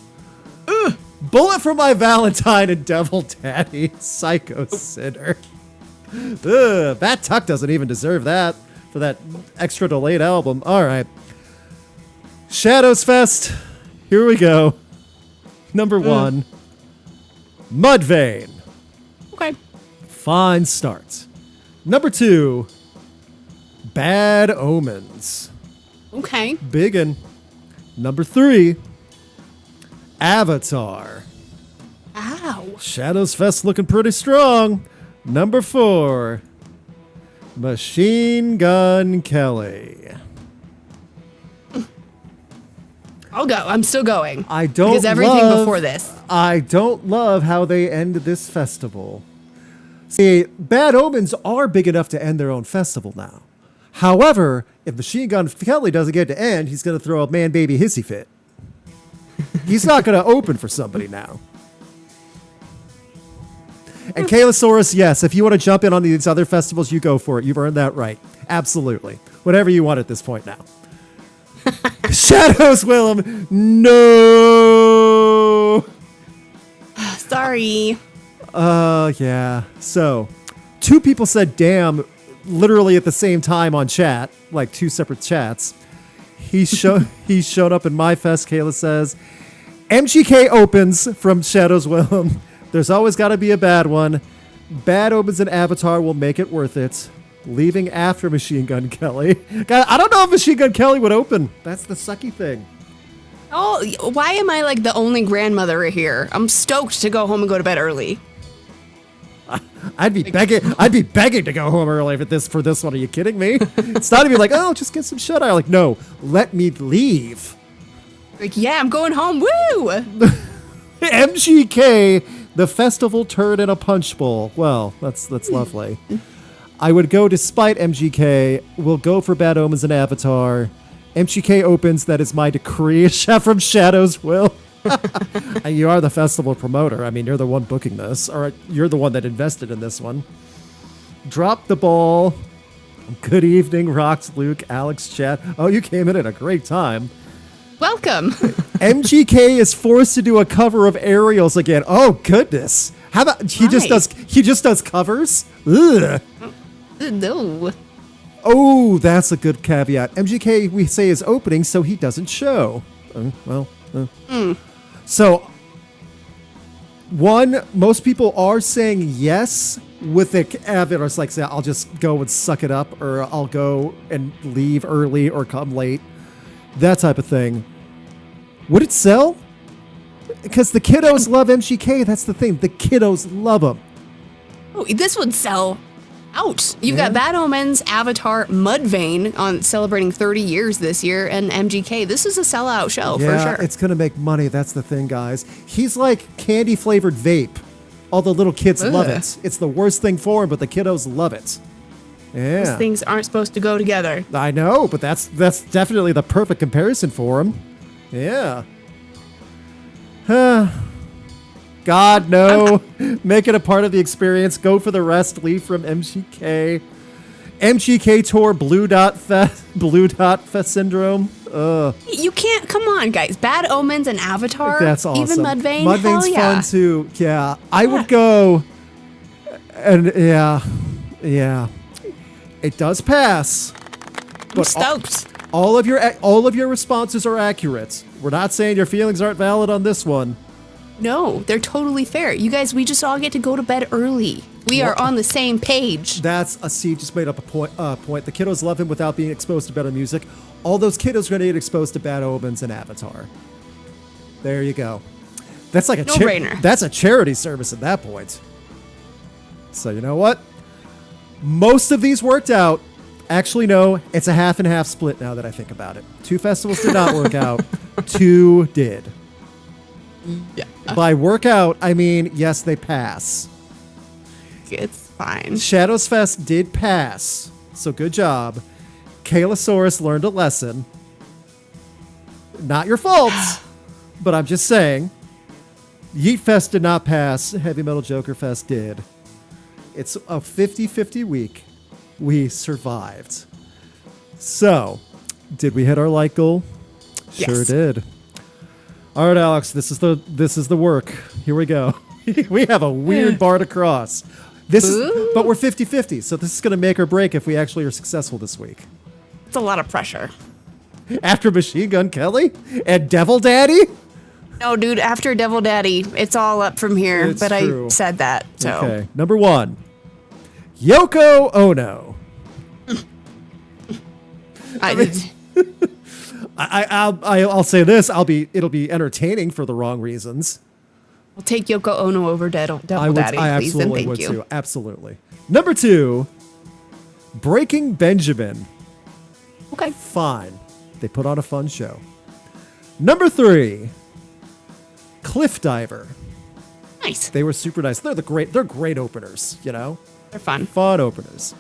Bullet for My Valentine and Devil Daddy. Psycho Sinner. Bat Tuck doesn't even deserve that for that extra delayed album. All right. Shadows Fest. Here we go. Number 1. Mudvayne. Okay. Fine start. Number 2. Bad Omens. Okay. Biggin. Number 3. Avatar. Ow. Shadows Fest looking pretty strong. Number 4. Machine Gun Kelly. I'll go. I'm still going. I don't because everything love- before this. I don't love how they end this festival. See, Bad Omens are big enough to end their own festival now. However, if Machine Gun Kelly doesn't get to end, he's going to throw a man baby hissy fit. He's not going to open for somebody now. And Kaylasaurus, yes, if you want to jump in on these other festivals, you go for it. You've earned that right. Absolutely. Whatever you want at this point now. Shadows Willem, no. Sorry. Yeah. So, 2 people said damn literally at the same time on chat, like 2 separate chats. He's shown up in my fest, Kayla says. MGK opens from Shadows Willem. There's always got to be a bad one. Bad Omens and Avatar will make it worth it. Leaving after Machine Gun Kelly. God, I don't know if Machine Gun Kelly would open. That's the sucky thing. Oh, why am I like the only grandmother here? I'm stoked to go home and go to bed early. I'd be begging to go home early for this one. Are you kidding me? It's not even like, oh, just get some shut eye. Like, no, let me leave. Like, yeah, I'm going home. Woo! MGK, the festival turd in a punch bowl. Well, that's lovely. I would go despite MGK. We'll go for Bad Omens and Avatar. MGK opens. That is my decree. Chef from Shadows will. You are the festival promoter. I mean, you're the one booking this. Or you're the one that invested in this one. Drop the ball. Good evening, Rox, Luke, Alex, chat. Oh, you came in at a great time. Welcome. MGK is forced to do a cover of Aerials again. Oh, goodness. How about he just does covers? Ugh. No. Oh, that's a good caveat. MGK, we say, is opening, so he doesn't show. So, one, most people are saying yes with the caveat. It's like, say, I'll just go and suck it up, or I'll go and leave early or come late. That type of thing. Would it sell? Because the kiddos love MGK. That's the thing. The kiddos love him. Oh, this would sell out. You've got Bad Omens, Avatar, Mudvayne on celebrating 30 years this year, and MGK. This is a sellout show for sure. It's going to make money. That's the thing, guys. He's like candy-flavored vape. All the little kids love it. It's the worst thing for him, but the kiddos love it. Yeah. Those things aren't supposed to go together. I know, but that's definitely the perfect comparison for him. Yeah. God, no. Make it a part of the experience. Go for the rest. Leave from MGK. MGK tour Blue Dot Fest syndrome. You can't. Come on, guys. Bad Omens and Avatar. That's awesome. Even Mudvayne. Mudvayne's hell yeah. fun too. Yeah, I would go. And yeah, it does pass. I'm stoked. All of your responses are accurate. We're not saying your feelings aren't valid on this one. No, they're totally fair. You guys, we just all get to go to bed early. We are on the same page. That's a Steve just made up a point. The kiddos love him without being exposed to better music. All those kiddos are going to get exposed to Bad Omens and Avatar. There you go. That's like a no-brainer. That's a charity service at that point. So you know what? Most of these worked out. Actually, no. It's a half and half split now that I think about it. 2 festivals did not work out. 2 did. Yeah. By workout, I mean, yes, they pass. It's fine. Shadows Fest did pass, so good job. Kaylasaurus learned a lesson. Not your fault, but I'm just saying. Yeet Fest did not pass. Heavy Metal Joker Fest did. It's a 50-50 week. We survived. So, did we hit our like goal? Yes. Sure did. All right, Alex, this is the work. Here we go. We have a weird bar to cross. But we're 50-50, so this is going to make or break if we actually are successful this week. It's a lot of pressure. After Machine Gun Kelly and Devil Daddy? No, dude, after Devil Daddy, it's all up from here. It's but true. I said that, so. Okay, number 1. Yoko Ono. I'll say this. It'll be entertaining for the wrong reasons. I'll take Yoko Ono over Devil Daddy, I please, and absolutely thank would you. too. Absolutely. Number 2, Breaking Benjamin. Okay. Fine. They put on a fun show. Number 3, Cliff Diver. Nice. They were super nice. They're great openers, you know? They're fun. Fun openers.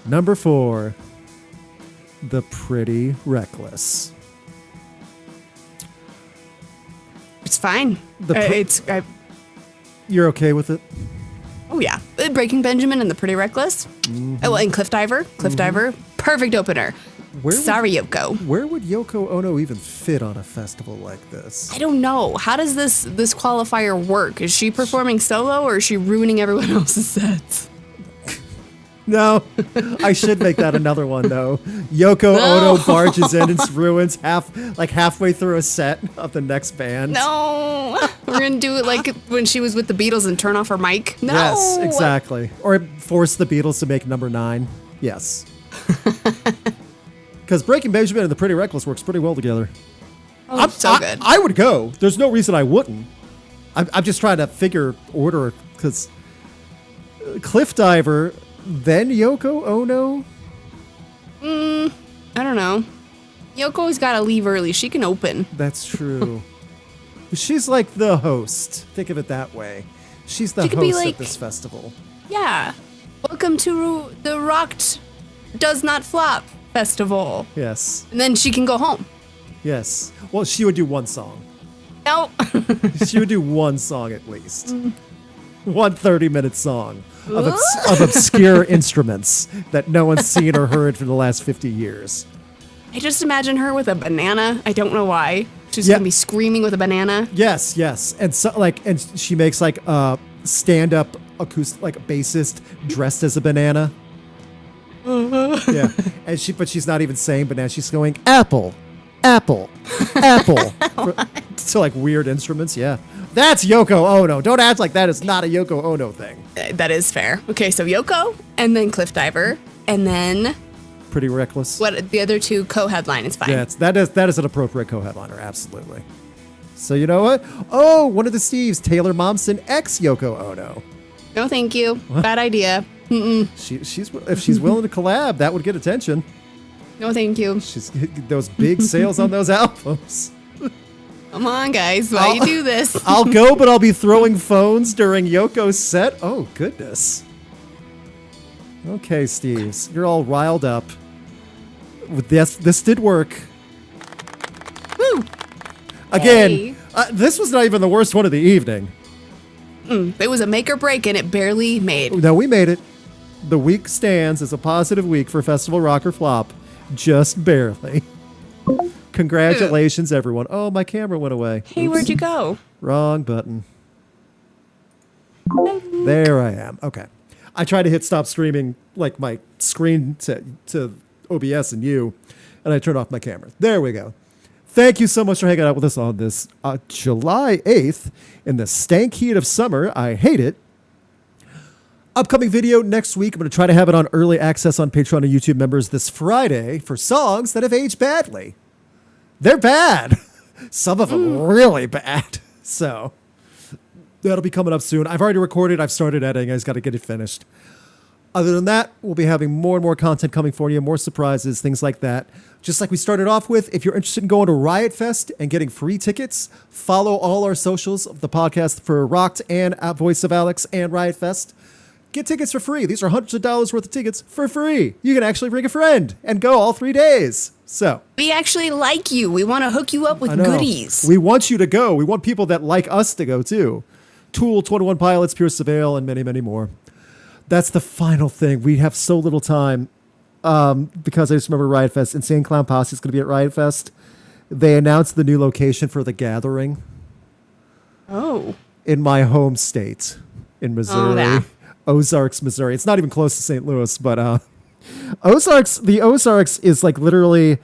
Number 4, The Pretty Reckless. It's fine. You're okay with it? Oh yeah, Breaking Benjamin and the Pretty Reckless. Oh, and Cliff Diver. Perfect opener. Sorry, Yoko. Where would Yoko Ono even fit on a festival like this? I don't know. How does this qualifier work? Is she performing solo or is she ruining everyone else's sets? No, I should make that another one though. Yoko Ono barges in and ruins halfway through a set of the next band. No, we're gonna do it like when she was with the Beatles and turn off her mic. No. Yes, exactly. Or force the Beatles to make number 9. Yes. Because Breaking Benjamin and the Pretty Reckless works pretty well together. Oh, so good. I would go. There's no reason I wouldn't. I'm just trying to figure order because Cliff Diver, then Yoko Ono. I don't know. Yoko's got to leave early. She can open. That's true. She's like the host. Think of it that way. She's the She could be host like- of this festival. Yeah. Welcome to the Rocked Does Not Flop Festival. Yes. And then she can go home. Yes. Well, she would do one song. No. She would do one song at least. One 30-minute song of obscure instruments that no one's seen or heard for the last 50 years. I just imagine her with a banana. I don't know why. She's Yeah. gonna be screaming with a banana. Yes, yes. And so and she makes like a stand-up acoustic, like a bassist dressed as a banana. Yeah. And she's not even saying banana. She's going apple, apple, apple. So like weird instruments. Yeah. That's Yoko Ono. Don't act like that is not a Yoko Ono thing. That is fair. Okay, so Yoko, and then Cliff Diver, and then Pretty Reckless. what the other two co-headline is fine. Yeah, that is an appropriate co-headliner, absolutely. So you know what? Oh, one of the Steves, Taylor Momsen, ex Yoko Ono. No, thank you. Bad idea. She's if she's willing to collab, that would get attention. No, thank you. She's those big sales on those albums. Come on, guys. Why you do this? I'll go, but I'll be throwing phones during Yoko's set. Oh goodness. Okay, Steves, you're all riled up. With this did work. Woo! Again, Hey. this was not even the worst one of the evening. It was a make or break, and it barely made. No, we made it. The week stands as a positive week for Festival Rock or Flop. Just barely. Congratulations, everyone. Oh, my camera went away. Hey, Oops. where'd you go? Wrong button. There I am. Okay. I tried to hit stop streaming, like my screen to OBS and you, and I turned off my camera. There we go. Thank you so much for hanging out with us on this July 8th in the stank heat of summer. I hate it. Upcoming video next week. I'm going to try to have it on early access on Patreon and YouTube members this Friday for songs that have aged badly. They're bad. Some of them really bad. So that'll be coming up soon. I've already recorded. I've started editing. I just got to get it finished. Other than that, we'll be having more and more content coming for you, more surprises, things like that. Just like we started off with, if you're interested in going to Riot Fest and getting free tickets, follow all our socials of the podcast for Rocked and Voice of Alex and Riot Fest. Get tickets for free. These are hundreds of dollars worth of tickets for free. You can actually bring a friend and go all 3 days. So We actually like you. We want to hook you up with I know. goodies. We want you to go. We want people that like us to go too. Tool, 21 Pilots, Pure Surveil, and many, many more. That's the final thing. We have so little time because I just remember Riot Fest. Insane Clown Posse is going to be at Riot Fest. They announced the new location for The Gathering Oh. in my home state in Missouri. yeah. Ozarks, Missouri. It's not even close to St. Louis, but the Ozarks is like literally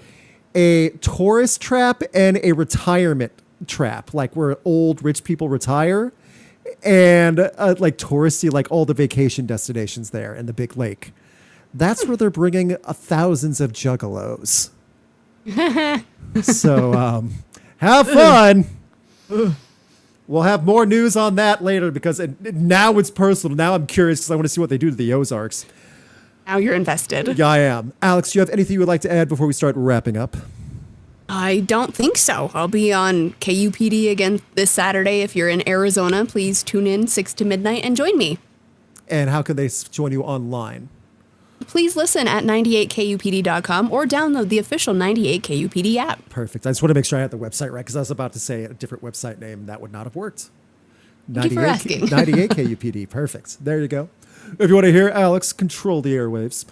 a tourist trap and a retirement trap, like where old rich people retire, and like touristy, like all the vacation destinations there and the big lake. That's where they're bringing thousands of juggalos. So have fun. We'll have more news on that later because now it's personal. Now I'm curious because I want to see what they do to the Ozarks. Now you're invested. Yeah, I am. Alex, do you have anything you would like to add before we start wrapping up? I don't think so. I'll be on KUPD again this Saturday. If you're in Arizona, please tune in 6 to midnight and join me. And how can they join you online? Please listen at 98kupd.com or download the official 98KUPD app. Perfect. I just want to make sure I had the website right because I was about to say a different website name. That would not have worked. Thank you for asking. 98KUPD. Perfect. There you go. If you want to hear Alex control the airwaves.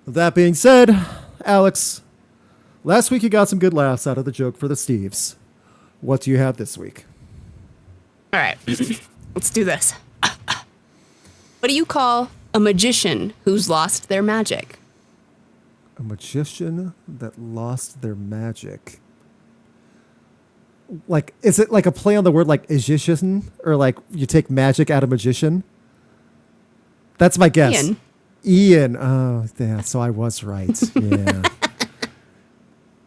With that being said, Alex, last week you got some good laughs out of the joke for the Steves. What do you have this week? All right. Let's do this. What do you call a magician who's lost their magic? A magician that lost their magic. Like, is it like a play on the word like magician? Or like you take magic out of magician? That's my guess. Ian. Oh, yeah. So I was right. Yeah.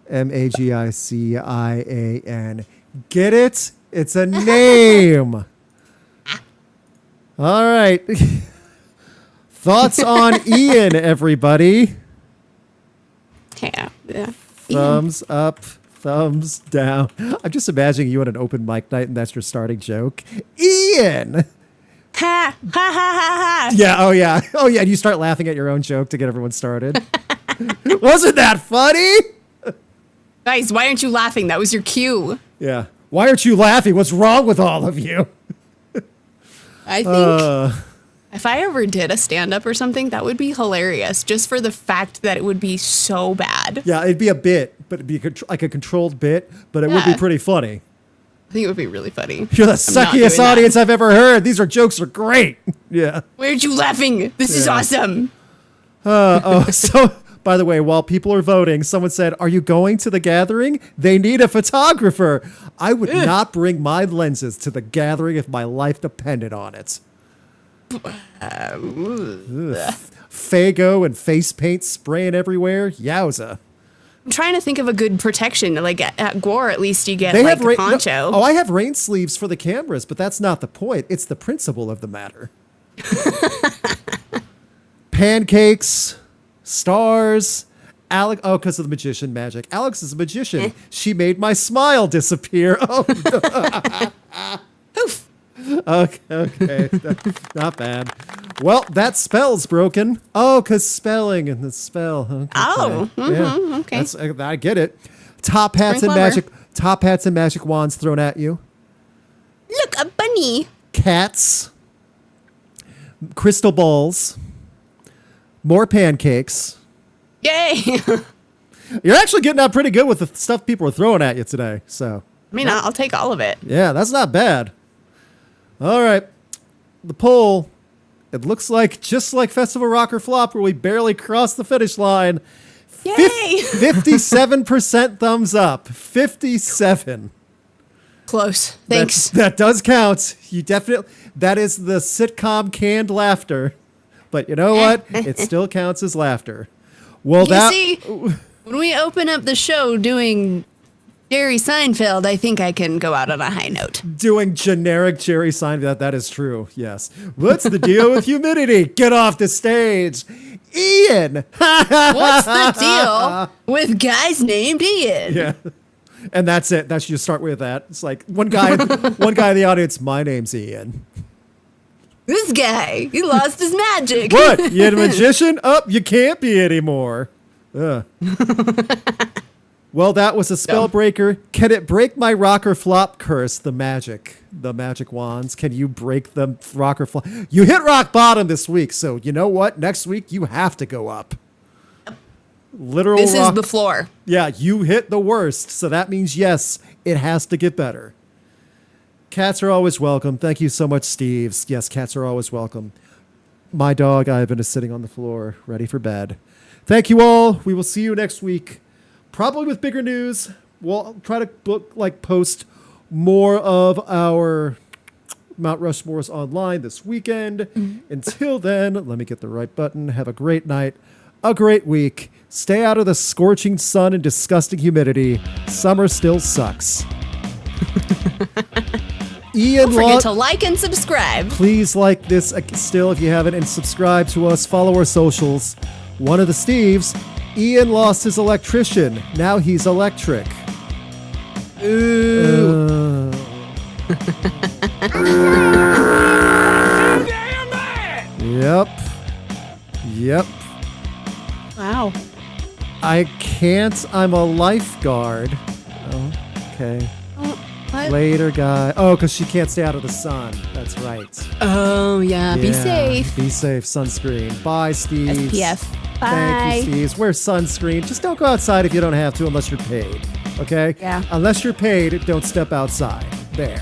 Magician. Get it? It's a name. All right. Thoughts on Ian, everybody? Yeah. Thumbs up, thumbs down. I'm just imagining you at an open mic night and that's your starting joke. Ian! Ha! Ha ha ha ha! Yeah, oh yeah. Oh yeah, and you start laughing at your own joke to get everyone started. Wasn't that funny? Guys, why aren't you laughing? That was your cue. Yeah. Why aren't you laughing? What's wrong with all of you? I think if I ever did a stand-up or something, that would be hilarious, just for the fact that it would be so bad. Yeah, it'd be a bit, but it'd be like a controlled bit, but it would be pretty funny. I think it would be really funny. You're the suckiest audience I've ever heard. These jokes are great. Yeah. Why aren't you laughing? This is awesome. So, by the way, while people are voting, someone said, "Are you going to the gathering? They need a photographer." I would not bring my lenses to the gathering if my life depended on it. Fago and face paint spraying everywhere. Yowza. I'm trying to think of a good protection. Like at Gore, at least you get like a poncho. No, I have rain sleeves for the cameras, but that's not the point. It's the principle of the matter. Pancakes, stars. Alex, because of the magician magic. Alex is a magician. She made my smile disappear. Oh, Poof. okay. Not bad. Well, that spell's broken. Oh, because spelling and the spell. Okay. Oh, Yeah. okay. I get it. Top hats and magic wands thrown at you. Look, a bunny. Cats. Crystal balls. More pancakes. Yay. You're actually getting out pretty good with the stuff people are throwing at you today. So, I mean, I'll take all of it. yeah, that's not bad. All right. The poll. It looks like just like Festival Rock or Flop, where we barely crossed the finish line. Yay! 57% thumbs up. 57. Close. Thanks. That does count. That is the sitcom canned laughter. But you know what? It still counts as laughter. Well, See, when we open up the show doing Jerry Seinfeld, I think I can go out on a high note. doing generic Jerry Seinfeld, that is true. Yes. What's the deal with humidity? Get off the stage. Ian. What's the deal with guys named Ian? Yeah. And that's it. That you start with that. It's like one guy in the audience, my name's Ian. This guy, he lost his magic. What? You a magician? You can't be anymore. Ugh. Well, that was a spell breaker. Can it break my rock or flop curse? The magic wands. Can you break the rock or flop? You hit rock bottom this week, so you know what? Next week you have to go up. Literal. This is the floor. Yeah, you hit the worst, so that means yes, it has to get better. Cats are always welcome. Thank you so much, Steves. Yes, cats are always welcome. My dog, Ivan, is sitting on the floor, ready for bed. Thank you all. We will see you next week, probably with bigger news. We'll try to post more of our Mount Rushmores online this weekend. Mm-hmm. Until then, let me get the right button. Have a great night, a great week. Stay out of the scorching sun and disgusting humidity. Summer still sucks. Ian, don't forget to like and subscribe. Please like this still if you haven't, and subscribe to us. Follow our socials. One of the Steves, Ian lost his electrician. Now he's electric. Ooh. Yep. Yep. Wow. I can't. I'm a lifeguard. Oh, okay. Oh, what? Later, guy. Oh, because she can't stay out of the sun. That's right. Oh, yeah. Be safe. Be safe. Sunscreen. Bye, Steve. SPF. Bye. Thank you, Steve. Wear sunscreen. Just don't go outside if you don't have to unless you're paid. Okay? Yeah. Unless you're paid, don't step outside. There.